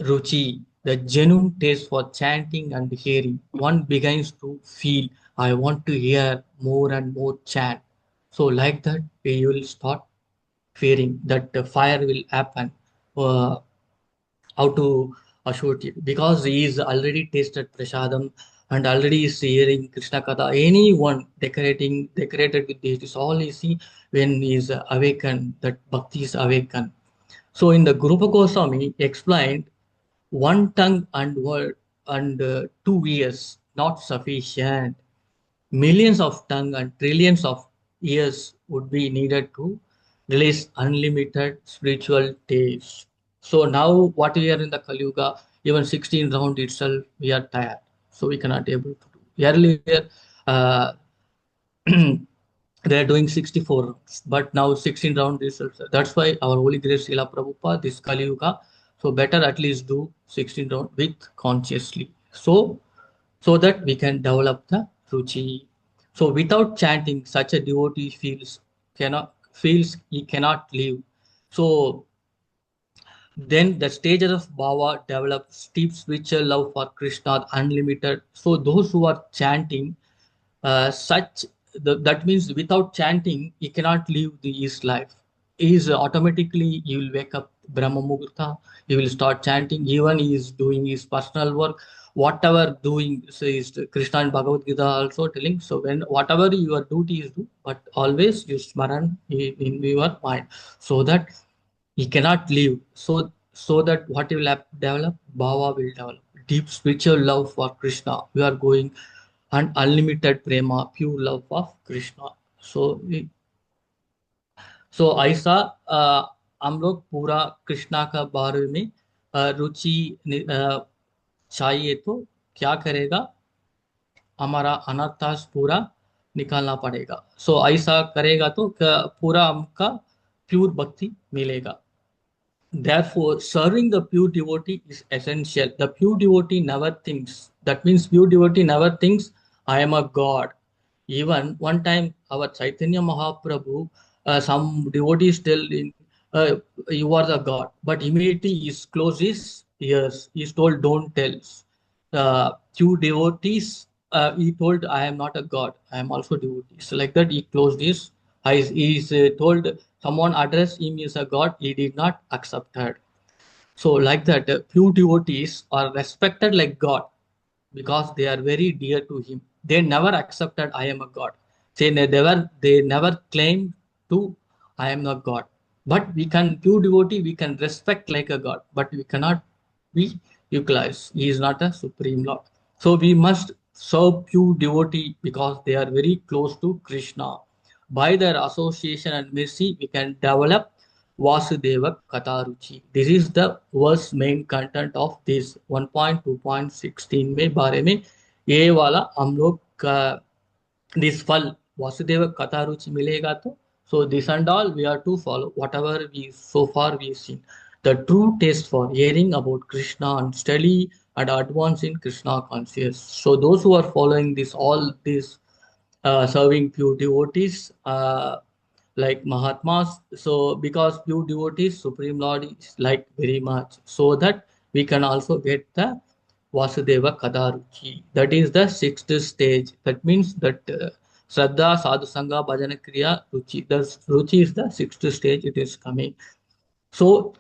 Ruchi, the genuine taste for chanting and hearing. One begins to feel, I want to hear more and more chant. So, like that, you will start fearing that the fire will happen. Uh, how to assure you? Because he is already tasted prasadam and already is hearing Krishna Katha. Anyone decorated with this, is all you see when he is awakened, that bhakti is awakened. So, in the Grupa Goswami explained, one tongue and word and 2 years not sufficient. Millions of tongue and trillions of years would be needed to release unlimited spiritual taste. So now what we are in the Kali Yuga, even 16 round itself, we are tired. So we cannot able to do. Earlier, uh, they are doing 64 rounds, but now 16 round results. That's why our Holy Grace Srila Prabhupada, this Kali Yuga, so better at least do 16 round with consciously. So that we can develop the ruchi. So without chanting, such a devotee feels he cannot live. So then the stages of bhava develop deep spiritual love for Krishna, unlimited. So those who are chanting, that means without chanting he cannot live his life. He is automatically, he will wake up Brahma Muhurta, he will start chanting, even he is doing his personal work, whatever doing. So is Krishna and Bhagavad Gita also telling, so when whatever your duty is do, but always you smaran in your mind, so that he cannot live. So that what will develop, bhava will develop, deep spiritual love for Krishna. We are going and unlimited prema, pure love of Krishna. So ऐसा हम लोग पूरा कृष्णा का बारे में रुचि चाहिए तो क्या करेगा, हमारा अनाथास पूरा निकालना पड़ेगा. सो ऐसा करेगा तो पूरा हमका प्योर भक्ति मिलेगा. Therefore, serving the pure devotee is essential. The pure devotee never thinks. That means pure devotee never thinks, I am a god. Even one time, our Chaitanya Mahaprabhu, some devotees tell in, you are the god. But immediately he closes his ears. He is told, don't tell. Pure devotees he told, I am not a god, I am also devotee. So like that, he closed his eyes. He is told someone addressed him as a god, he did not accept that. So like that, few devotees are respected like God because they are very dear to him. They never accepted I am a God. They never claim to I am not God. But we can pure devotee, we can respect like a God, but we cannot be equalized. He is not a supreme Lord. So we must serve pure devotee because they are very close to Krishna. By their association and mercy, we can develop Vasudeva Katharuchi. This is the verse main content of this 1.2.16 में बारे में ये वाला हम लोग this फल वासुदेव कथा रुचि मिलेगा तो so this and all we are to follow whatever we so far we seen the true taste for hearing about Krishna and study and advance in Krishna consciousness. So those who are following this all this serving pure devotees like Mahatmas. So because pure devotees, Supreme Lord is like very much, so that we can also get the Vasudeva Kadaruchi. That is the sixth stage. That means that Shraddha, Sadhu Sangha, Bhajana Kriya, Ruchi. The Ruchi is the sixth stage. It is coming. So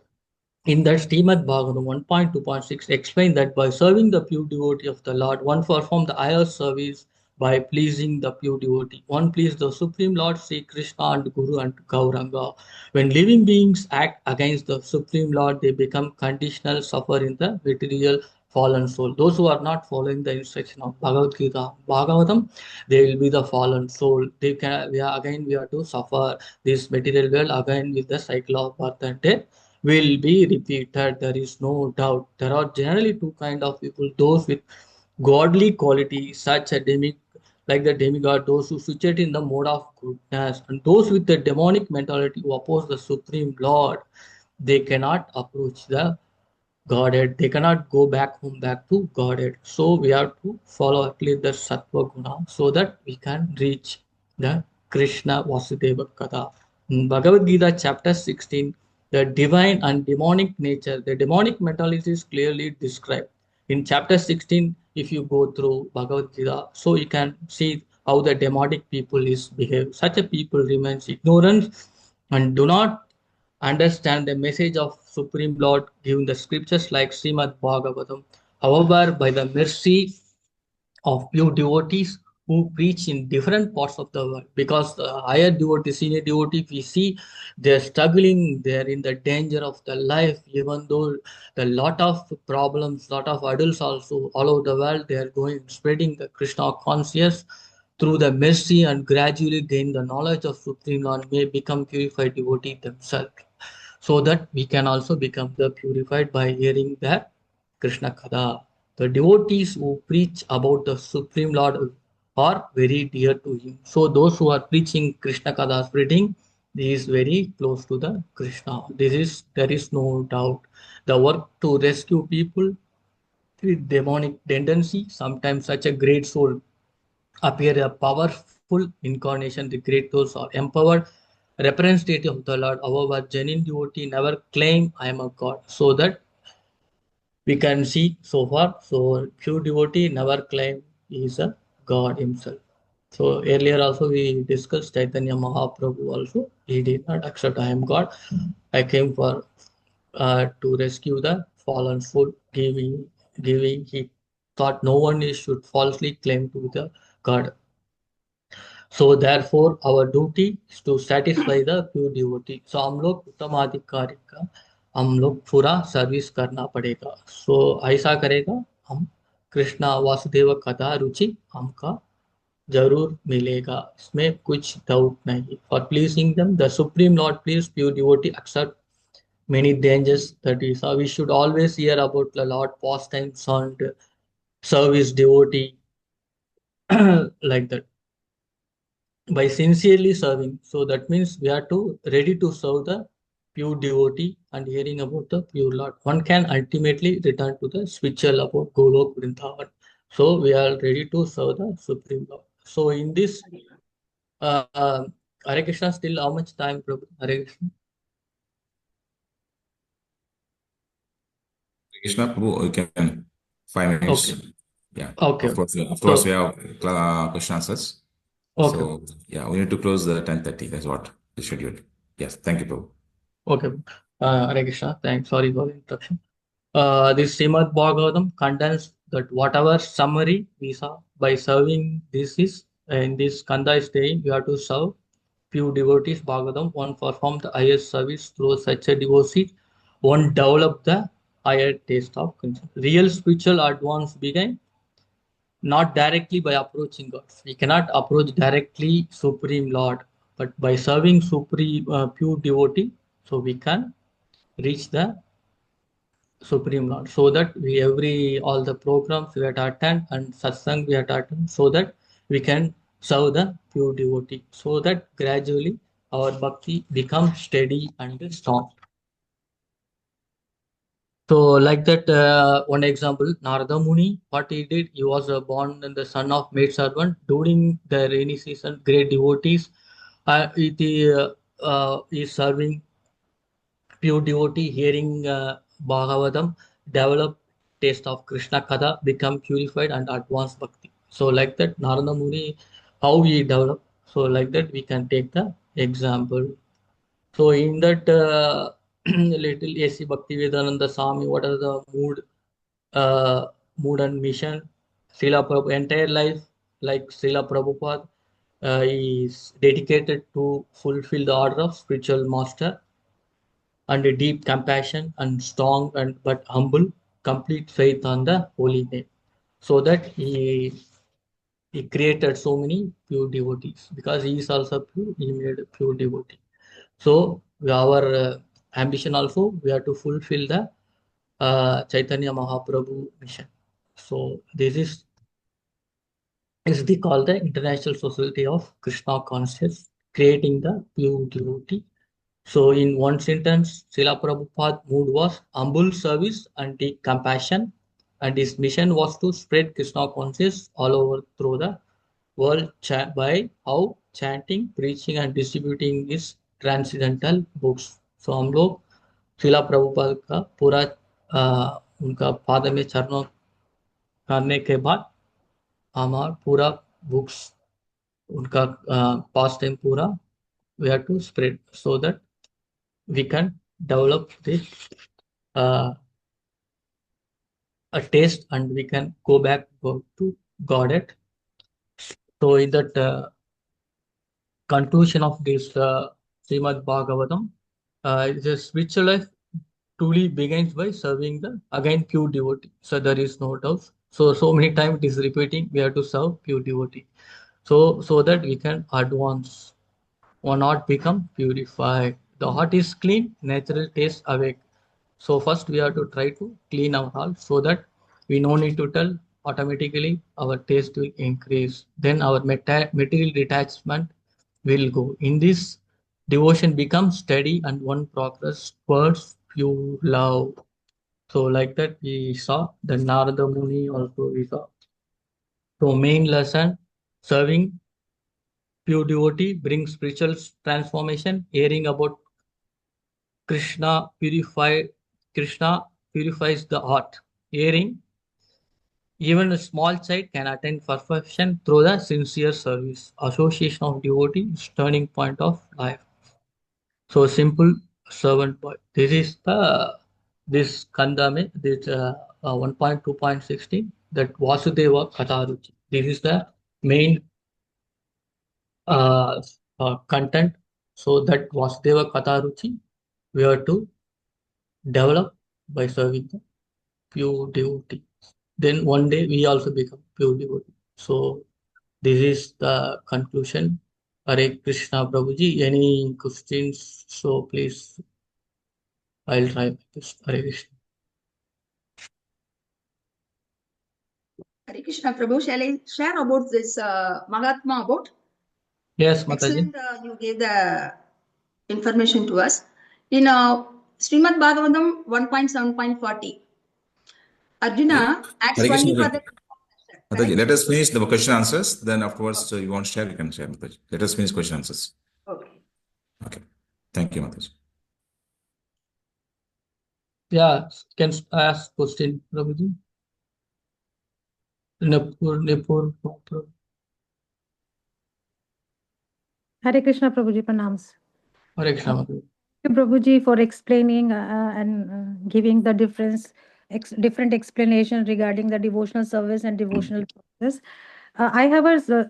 in that Srimad Bhagavatam 1.2.6 explain that by serving the pure devotee of the Lord, one perform the higher service by pleasing the pure devotee. One please the Supreme Lord Sri Krishna and Guru and Gauranga. When living beings act against the Supreme Lord, they become conditional, suffer in the material fallen soul. Those who are not following the instruction of Bhagavad Gita, Bhagavatam, they will be the fallen soul. We are to suffer this material world again with the cycle of birth and death will be repeated. There is no doubt. There are generally two kind of people: those with godly quality, such a like the demigod, those who situate in the mode of goodness, and those with the demonic mentality who oppose the Supreme Lord. They cannot approach the Godhead. They cannot go back home, back to Godhead. So we have to follow at least the Sattva Guna so that we can reach the Krishna Vasudeva Katha. In Bhagavad Gita chapter 16, the divine and demonic nature, the demonic mentality is clearly described. In chapter 16, if you go through Bhagavad Gita, so you can see how the demonic people is behave. Such a people remains ignorant and do not understand the message of Supreme Lord given the scriptures like Srimad Bhagavatam. However, by the mercy of pure devotees who preach in different parts of the world, because the higher devotees, senior devotees, we see they're struggling, they're in the danger of the life, even though the lot of problems, lot of adults also all over the world, they are going spreading the Krishna consciousness through the mercy and gradually gain the knowledge of Supreme Lord may become purified devotee themselves so that we can also become the purified by hearing the Krishna Katha. The devotees who preach about the Supreme Lord are very dear to him. So those who are preaching Krishna Katha spreading, this is very close to the Krishna. There is no doubt. The work to rescue people with demonic tendency, sometimes such a great soul appear a powerful incarnation. The great souls are empowered representative of the Lord. However, genuine devotee never claim I am a God. So that we can see so far. So pure devotee never claim he is a God himself. So earlier also we discussed Chaitanya Mahaprabhu also. He did not accept I am God. I came for to rescue the fallen soul, giving he thought no one should falsely claim to the God. So therefore our duty is to satisfy the pure devotee. So हम लोग उत्तमाधिकारी का हम लोग पूरा service करना पड़ेगा. So ऐसा करेगा हम कृष्णा वासुदेव कथा रुचि हमका जरूर मिलेगा. इसमें कुछ डाउट नहीं. For pleasing them, the Supreme Lord please pure devotee accept many dangers. That is, we should always hear about the Lord pastimes and service devotee like that. By sincerely serving. So that means we are to ready to serve the pure devotee and hearing about the pure Lord. One can ultimately return to the spiritual about Golok Vrindavan. So we are ready to serve the Supreme Lord. So in this, Hare Krishna, still how much time, Prabhu? Hare Krishna. Krishna Prabhu, you can 5 minutes. Okay. Yeah. Okay. Of course, So, we have question answers. okay. So yeah, we need to close the 10:30. That's what the schedule. Yes. Thank you, Prabhu. Okay. Hare Krishna. Thanks. Sorry for the interruption. This Srimad Bhagavatam contains that whatever summary we saw by serving this is in this Kanda is saying you have to serve few devotees Bhagavatam, one perform the highest service through such a devotee, one develop the higher taste of consciousness. Real spiritual advance began not directly by approaching God. We cannot approach directly Supreme Lord, but by serving Supreme pure devotee, so we can reach the Supreme Lord. So that we all the programs we have to attend and satsang we have to attend, so that we can serve the pure devotee. So that gradually our bhakti becomes steady and strong. So like that, one example, Narada Muni, what he did, he was born in the son of maid servant. During the rainy season, great devotees, is serving pure devotee, hearing Bhagavatam, develop taste of Krishna Katha, become purified and advanced bhakti. So like that, Narada Muni, how he developed. So like that, we can take the example. So in that little A.C. Bhaktivedanta Swami, what are the mood and mission? Srila Prabhupada entire life, like Srila Prabhupada, is dedicated to fulfill the order of spiritual master and a deep compassion and strong and but humble, complete faith on the holy name. So that he created so many pure devotees because he is also pure, he made a pure devotee. So our ambition also we have to fulfill the Chaitanya Mahaprabhu mission. So this is they call the International Society of Krishna Conscious, creating the pure devotee. So in one sentence, Srila Prabhupada's mood was humble service and deep compassion, and his mission was to spread Krishna consciousness all over through the world by how chanting, preaching, and distributing his transcendental books. So हम लोग शिला प्रभुपाद का पूरा उनका पाद में चरणों करने के बाद हमारा पूरा बुक्स उनका पास टाइम पूरा we have to spread so that we can develop this uh, a taste and we can go to Godhead. So in that conclusion of this Srimad Bhagavatam, the spiritual life truly begins by serving the again pure devotee. So there is no doubt. So many times it is repeating. We have to serve pure devotee. So that we can advance or not become purified. The heart is clean, natural taste awake. So first we have to try to clean our heart so that we no need to tell automatically our taste will increase. Then our material detachment will go. In this devotion becomes steady and one progress towards pure love. So like that we saw the Narada Muni also we saw. So main lesson serving pure devotee brings spiritual transformation. Hearing about Krishna purify Krishna purifies the heart. Hearing even a small child can attain perfection through the sincere service. Association of devotee is turning point of life. So simple servant boy. This is the this Kandame, this 1.2.16 that Vasudeva Katharuchi. This is the main content. So that Vasudeva Katharuchi we have to develop by serving the pure devotee. Then one day we also become pure devotee. So this is the conclusion. Hare Krishna Prabhuji. Any questions? So please, I'll try my best. Hare Krishna. Hare Krishna Prabhu, shall I share about this Mahatma about? Yes, Mataji. Excellent, you gave the information to us. In Srimad Bhagavatam 1.7.40, Arjuna asks Hare Krishna. only for the Mataji, let us finish the question answers. Then afterwards, you want to share, you can share. Mataji. Let us finish question answers. Okay. Okay. Thank you, Mataji. Yeah, can I ask question, Prabhuji? Nepur. Hare Krishna, Prabhuji, pranams. Hare Krishna Mataji. Thank you, Prabhuji, for explaining and giving the different explanation regarding the devotional service and devotional process. I have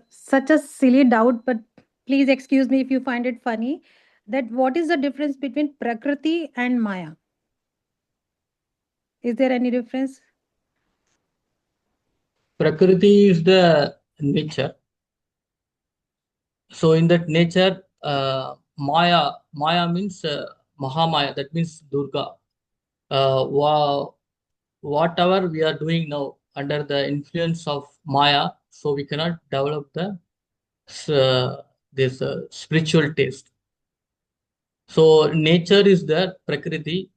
such a silly doubt, but please excuse me if you find it funny. That what is the difference between Prakriti and Maya? Is there any difference? Prakriti is the nature. So in that nature, Maya means Mahamaya. That means Durga. Whatever we are doing now under the influence of Maya, so we cannot develop the this spiritual taste. So nature is there, Prakriti,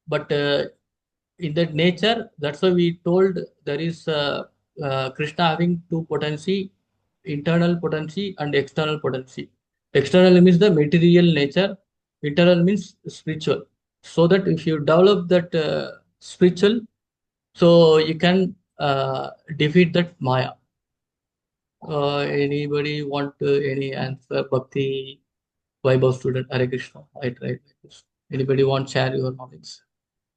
but in that nature, that's why we told there is Krishna having two potency, internal potency and external potency. External means the material nature, internal means spiritual. So that if you develop that spiritual, so you can defeat that Maya. Anybody want any answer? Bhakti Vaibhav student, Hare Krishna. I tried like this. Anybody want to share your knowledge?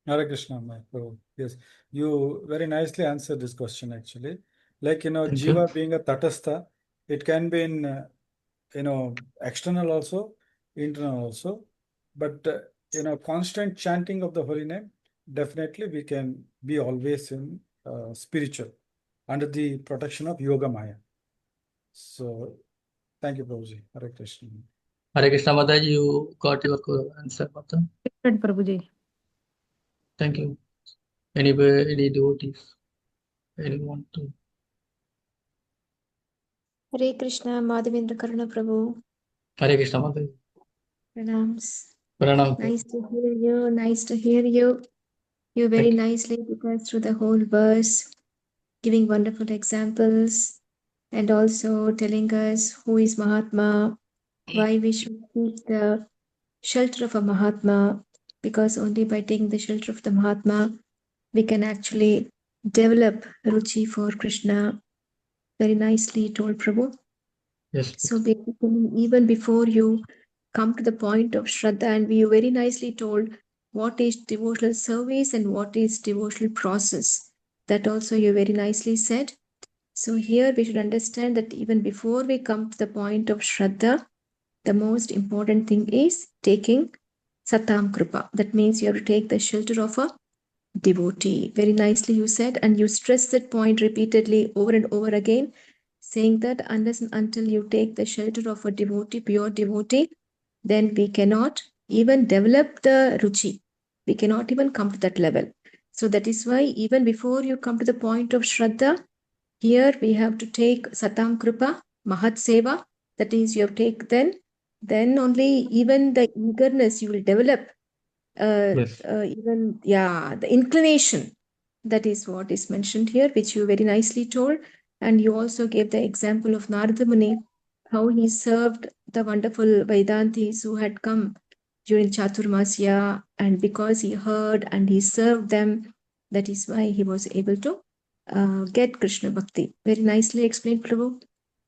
Hare Krishna, my Prabhu. Yes, you very nicely answered this question actually. Like, Thank Jiva you. being a Tatastha, it can be in, external also, internal also. But, constant chanting of the holy name, definitely we can be always in spiritual, under the protection of Yoga Maya. So, thank you, Prabhuji. Hare Krishna. Hare Krishna Mataji, you got your answer, Mata. Different, Prabhuji. Thank you. Anybody, any devotees? Anyone to? Hare Krishna, Madhavendra Karuna Prabhu. Hare Krishna Mataji. Pranams. Pranam. Nice to hear you. Nice to hear you. You very Thank you. nicely took us through the whole verse, giving wonderful examples, and also telling us who is Mahatma, why we should keep the shelter of a Mahatma, because only by taking the shelter of the Mahatma, we can actually develop Ruchi for Krishna. Very nicely told, Prabhu. Yes. So basically, even before you come to the point of Shraddha, and we very nicely told what is devotional service and what is devotional process. That also you very nicely said. So here we should understand that even before we come to the point of Shraddha, the most important thing is taking Satam Kripa. That means you have to take the shelter of a devotee. Very nicely you said, and you stress that point repeatedly over and over again, saying that unless and until you take the shelter of a devotee, pure devotee, then we cannot even develop the ruchi. We cannot even come to that level. So that is why even before you come to the point of Shraddha, here we have to take Satam Kripa, Mahat Seva. That is, you have to take then only even the eagerness you will develop. Yes. The inclination, that is what is mentioned here, which you very nicely told. And you also gave the example of Narada Muni, how he served the wonderful Vedantis who had come during Chaturmasya, and because he heard and he served them, that is why he was able to get Krishna Bhakti. Very nicely explained, Prabhu.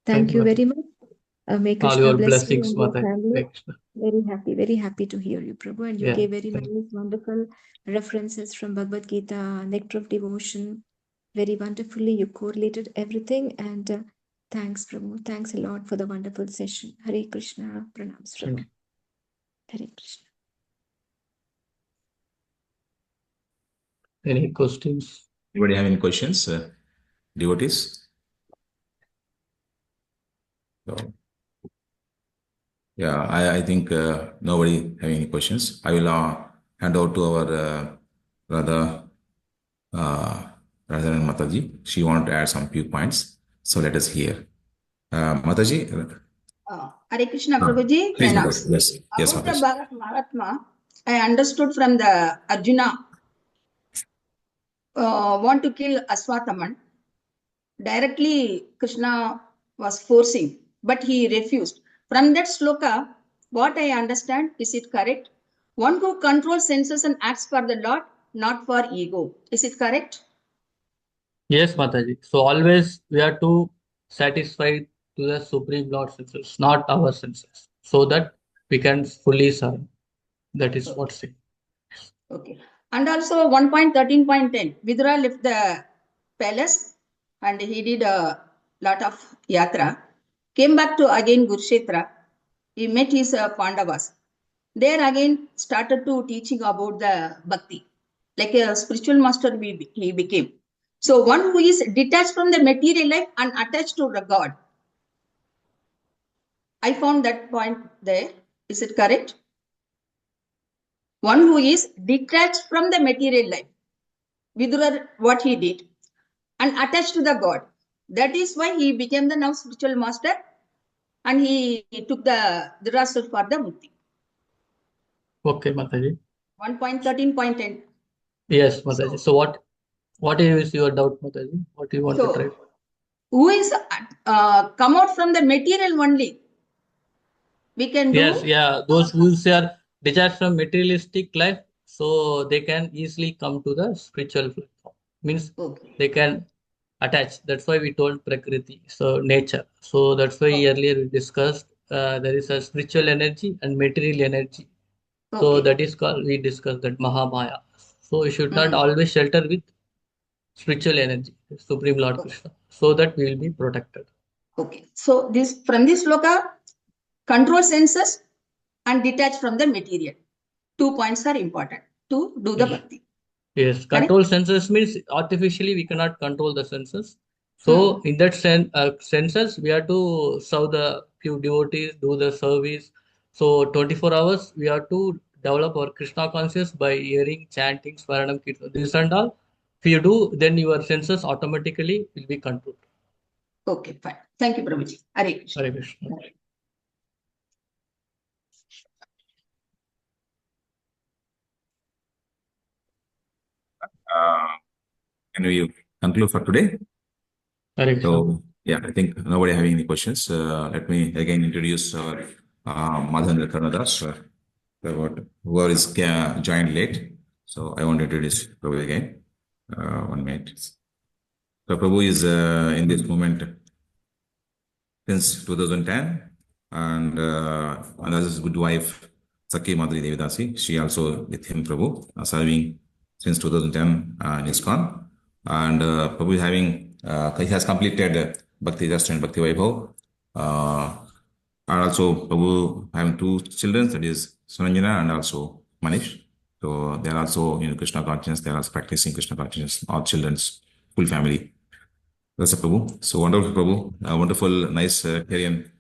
Thank you very much. May All Krishna your bless you blessings, and your Mataji. family. Hare Krishna. Very happy to hear you, Prabhu. And you Yeah, gave very thank nice, wonderful references from Bhagavad Gita, Nectar of Devotion. Very wonderfully, you correlated everything. And thanks, Prabhu. Thanks a lot for the wonderful session. Hare Krishna. Pranams, Thank Prabhu. you. Hare Krishna. Any questions? Anybody have any questions? Devotees? So, yeah, I think nobody have any questions. I will hand over to our Radha and Mataji. She wanted to add some few points. So let us hear. Mataji? Hare Krishna Prabhuji. Please, Pranams. Mataji. Yes, yes, About the Mataji. Mahatma, I understood from the Arjuna want to kill Aswathaman. Directly Krishna was forcing, but he refused. From that sloka, what I understand, is it correct? One who controls senses and acts for the Lord, not for ego. Is it correct? Yes, Mataji. So always we are to satisfy to the Supreme Lord senses, not our senses, so that we can fully serve. That is what say. Okay. And also 1.13.10, Vidura left the palace and he did a lot of yatra. Came back to again Kurukshetra. He met his Pandavas. There again started to teaching about the bhakti. Like a spiritual master he became. So one who is detached from the material life and attached to the God. I found that point there. Is it correct? One who is detached from the material life. Vidura, what he did, and attached to the God. That is why he became the now spiritual master and he took the Dhritarashtra for the Mukti. Okay, Mataji. 1.13.10. Yes, Mataji. So what is your doubt, Mataji? What do you want to try? Who is come out from the material only? We can do. Yes, yeah. Those who are detached from materialistic life, so they can easily come to the spiritual platform. Means they can attach. That's why we told Prakriti, so nature. So that's why earlier we discussed there is a spiritual energy and material energy. So that is called, we discussed that Mahamaya. So you should not always shelter with spiritual energy, Supreme Lord Krishna, so that we will be protected. Okay. So this from this sloka, control senses and detach from the material. 2 points are important to do the bhakti. Yes, control senses means artificially we cannot control the senses. So in that senses, we have to serve the few devotees, do the service. So 24 hours we have to develop our Krishna conscious by hearing, chanting, Swaranam, Kirtan, this and all. If you do, then your senses automatically will be controlled. Okay, fine. Thank you, Prabhuji. Hare Krishna. Hare Krishna. Can we conclude for today? So, yeah, I think nobody having any questions. Let me again introduce our Madhavendra Karuna, who is joined late. So I want to introduce Prabhu again. 1 minute. So Prabhu is in this moment since 2010, and that's his good wife, Sakhi Madhuri Devidasi. She also with him, Prabhu, serving since 2010 in ISKCON. And Prabhu is having, he has completed Bhakti Just and Bhakti Vaibhav. And also Prabhu having 2 children, that is Sananjana and also Manish. So they are also in Krishna consciousness, they are also practicing Krishna consciousness, all children's full family. That's a Prabhu. So wonderful, Prabhu. A wonderful, nice Harian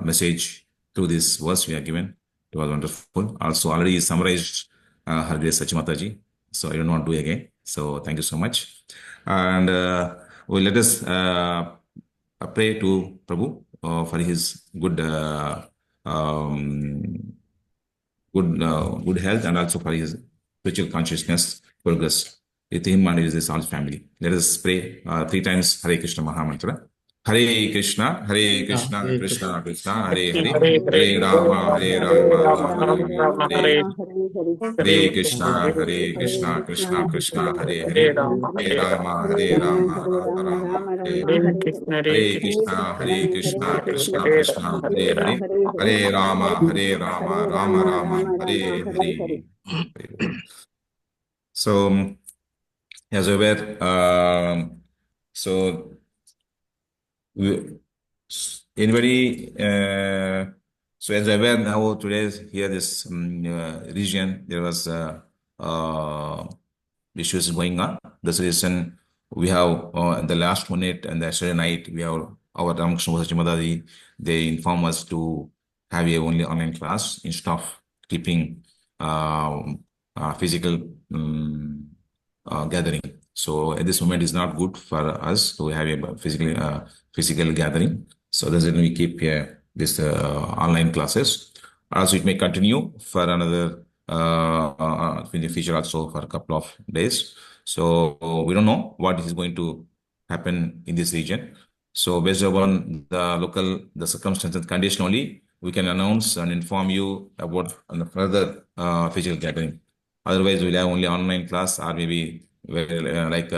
message through this verse we are given. It was wonderful. Also, already summarized Her Grace Sachimataji. So I don't want to do again. So thank you so much. And well, let us pray to Prabhu for his good good health and also for his spiritual consciousness progress with him and his whole family. Let us pray 3 times Hare Krishna Mahamantra. Hare Krishna, Krishna Krishna, Hare Hare, Hare Rama, Rama Rama, Hare Krishna, Krishna Krishna, Hare Hare, Hare Rama, Rama, Hare Krishna, Krishna Krishna, Hare Hare, Hare Rama, Rama, Hare Hare. So, as you're aware, so anybody, so as you're aware now, today here this region, there was issues going on. That's the reason we have the last 1 night and the yesterday night, we have our Ramakrishna Madhavendra, they inform us to have a only online class instead of keeping physical gathering. So at this moment, it's not good for us to have a physical gathering. So that's why we keep this online classes. Also, it may continue for another in the future also for a couple of days. So we don't know what is going to happen in this region. So based on the circumstances condition only, we can announce and inform you about the further physical gathering. Otherwise, we'll have only online class or maybe like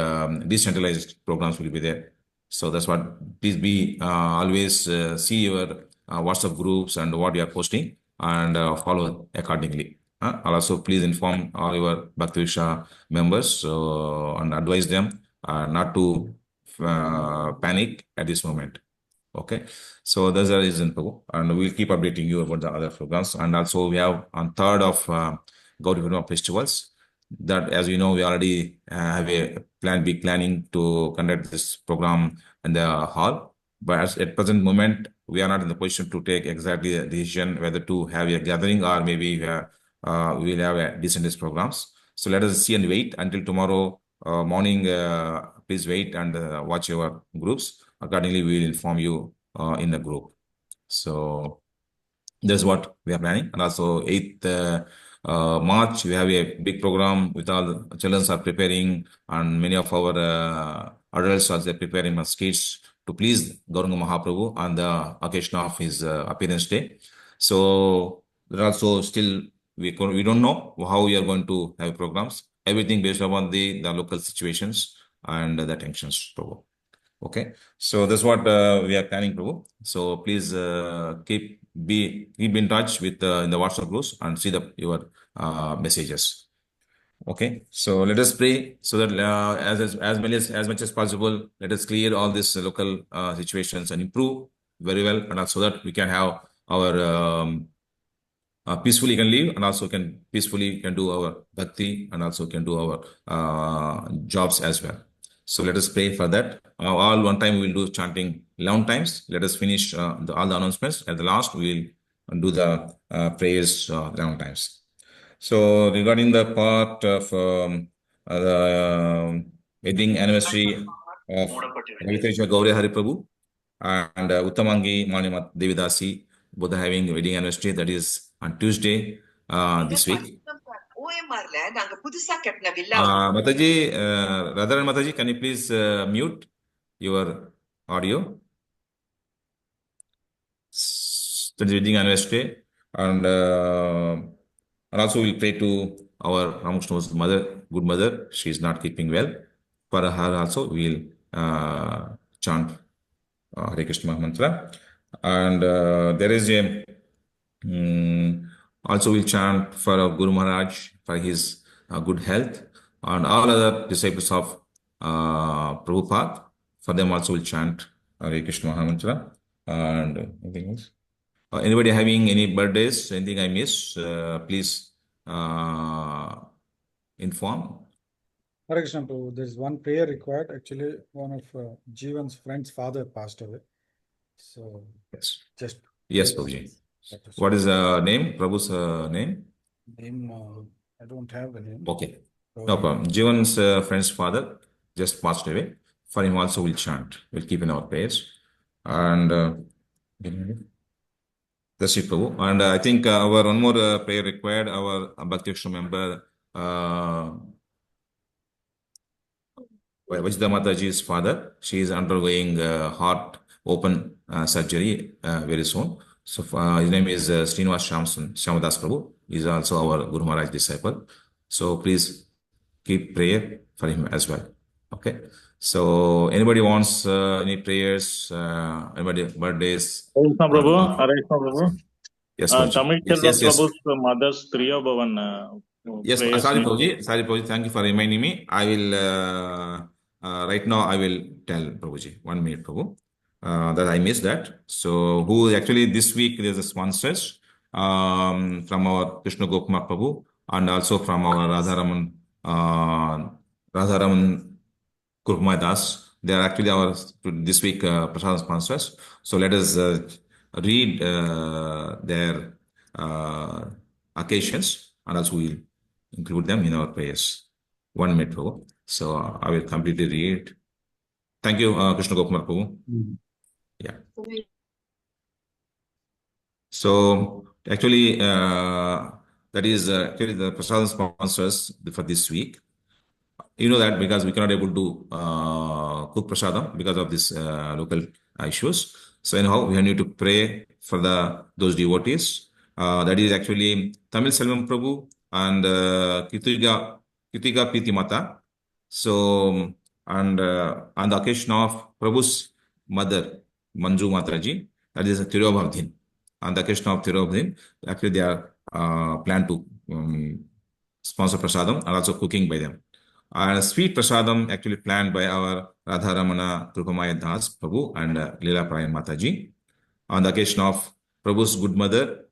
decentralized programs will be there. So that's what. Please be always see your WhatsApp groups and what you are posting and follow accordingly. And also, please inform all your Bhakti members and advise them not to panic at this moment. Okay, so that's the reason, Prabhu. And we'll keep updating you about the other programs. And also, we have on 3rd of Gauri Purnima festivals. That, as we know, we already have a big planning to conduct this program in the hall. But at present moment, we are not in the position to take exactly a decision whether to have a gathering or maybe we will have a decentralized programs. So let us see and wait until tomorrow morning. Please wait and watch our groups. Accordingly, we will inform you in the group. So that's what we are planning. And also 8th March, we have a big program with all the children are preparing, and many of our adults are preparing skits to please Gauranga Mahaprabhu on the occasion of his appearance day. So there also still we don't know how we are going to have programs. Everything based upon the local situations and the tensions. Okay, so that's what we are planning, Prabhu. So please keep in touch with in the WhatsApp groups and see your messages. Okay, so let us pray so that as much as possible, let us clear all these local situations and improve very well, and so that we can have our peacefully can live and also can peacefully can do our bhakti and also can do our jobs as well. So let us pray for that. All one time we will do chanting 11 times. Let us finish all the announcements. At the last, we will do the prayers 11 times. So regarding the part of the wedding anniversary of Raviteja Gauri Hari Prabhu and Uttamangi Manimat Devidasi, both are having wedding anniversary. That is on Tuesday this week. Mataji, Radharan Mataji, can you please mute your audio? That is wedding anniversary, and also we'll pray to our Ramakrishna's mother, good mother. She is not keeping well. For her also, we'll chant Hare Krishna mantra, and there is a also we'll chant for our Guru Maharaj for his good health, and all other disciples of Prabhupada. For them also we'll chant Hare Krishna mantra, and anything else. Anybody having any birthdays? Anything I miss? Please inform. Hare Krishna Prabhu, there's one prayer required. Actually, one of Jeevan's friend's father passed away. So Yes. Just Yes, Prabhuji. What is the name? Prabhu's name? Name, I don't have the name. Okay. No problem. Jeevan's friend's father just passed away. For him also we'll chant. We'll keep in our prayers. And that's it, Prabhu. And I think our one more prayer required. Our Bhakti Aksham member, Vajda Mataji's father, she is undergoing heart open surgery very soon. So his name is Srinivas Shamadas Prabhu. He is also our Guru Maharaj disciple. So please keep prayer for him as well. Okay. So anybody wants any prayers? Anybody birthdays? Hare Krishna Prabhu. Hare Krishna Prabhu. Yes, Tamil Children Prabhu's mother's Priya Bhavan. Yes, sorry, Prabhuji. Sorry, Prabhuji. Thank you for reminding me. I will, right now, I will tell Prabhuji. 1 minute, Prabhu. That I missed that. So, who actually this week there's a sponsors from our Krishna Gopkumar Prabhu and also from our Radharaman Kurkumar Das. They are actually our this week Prasad sponsors. So, let us read their occasions and also we'll include them in our prayers. 1 minute, Prabhu. So I will completely read. Thank you, Krishna Gopkumar Prabhu. Yeah. So actually, that is actually the Prasad sponsors for this week. You know that because we cannot able to cook prasadam because of this local issues. So anyhow, we need to pray for those devotees. That is actually Tamil Selvam Prabhu and Kitiga Piti Mata. So, and on the occasion of Prabhu's mother, Manju Mataji, that is a Tirobhavdin. On the occasion of Tirobhavdin, actually they are planned to sponsor prasadam and also cooking by them. And sweet prasadam actually planned by our Radharamana Krupamaya Das Prabhu and Leela Prayan Mataji. On the occasion of Prabhu's good mother,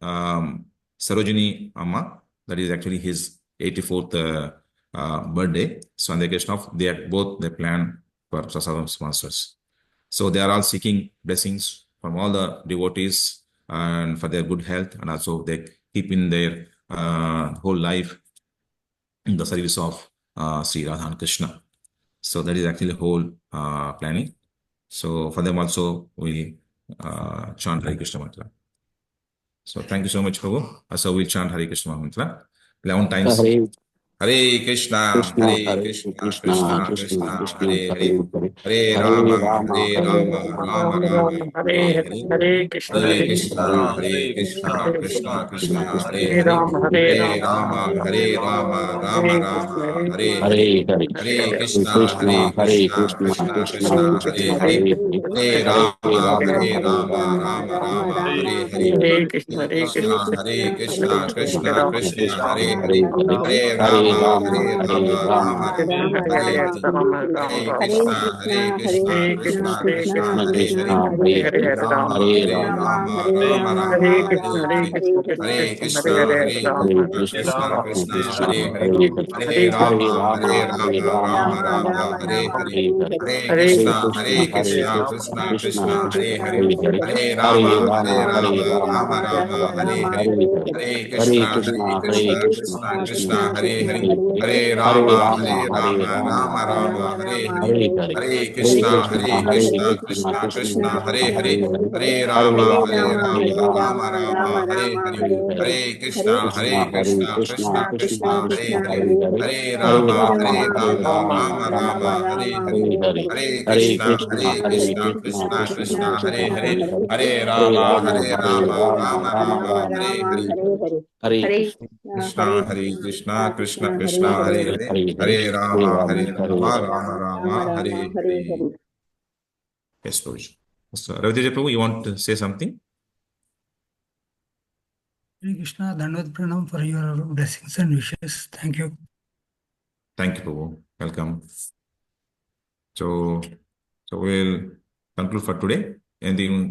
Sarojini Amma, that is actually his 84th birthday. So on the occasion of they plan for prasadam sponsors. So they are all seeking blessings from all the devotees and for their good health, and also they keep in their whole life in the service of Sri Radha and Krishna. So that is actually whole planning. So for them also we chant Hare Krishna mantra. So thank you so much, Prabhu. So we'll chant Hare Krishna mantra 11 times. Hare Krishna, Hare Krishna, Krishna Krishna, Hare Hare, Hare Rama, Hare Rama, Rama Rama, Hare Hare, Hare Krishna, Hare Krishna, Krishna Krishna, Hare Hare, Hare Rama, Hare Rama, Rama Rama, Hare Hare, Hare Krishna, Krishna Krishna, Hare Hare, Hare Rama, Hare Rama, Rama Rama, Hare Hare, Hare Krishna, Krishna Krishna, Hare Hare, Hare Rama, Rama Rama, Hare Hare, Hare Krishna, Krishna Krishna, Hare Hare, Hare Rama, Rama Rama, Hare Hare, Hare Krishna, Krishna Hare Hare, Hare Rama, Rama Rama, Hare Hare, Hare Krishna, Krishna Krishna, Hare Hare, Hare Rama, Rama Rama, Hare Hare, Hare Krishna, Krishna Krishna, Hare Hare, Hare Rama, Rama Rama, Hare Hare, Hare Krishna, Krishna Krishna, Hare Hare, Hare Rama, Rama Rama, Hare Hare, Hare Krishna, Krishna Krishna, Hare Hare, Hare Rama, Rama Rama, Hare Hare, Hare Krishna, Krishna Krishna, Hare Hare, Hare Rama, Rama Rama, Hare Hare, Hare Krishna, Krishna Krishna, Hare Hare, Hare Rama, Rama Rama, Hare Hare. Yes, Prabhuji. So, Raviteja Prabhu, you want to say something? Hare Krishna, Dandavad Pranam for your blessings and wishes. Thank you. Thank you, Prabhu. Welcome. So we'll conclude for today. Anything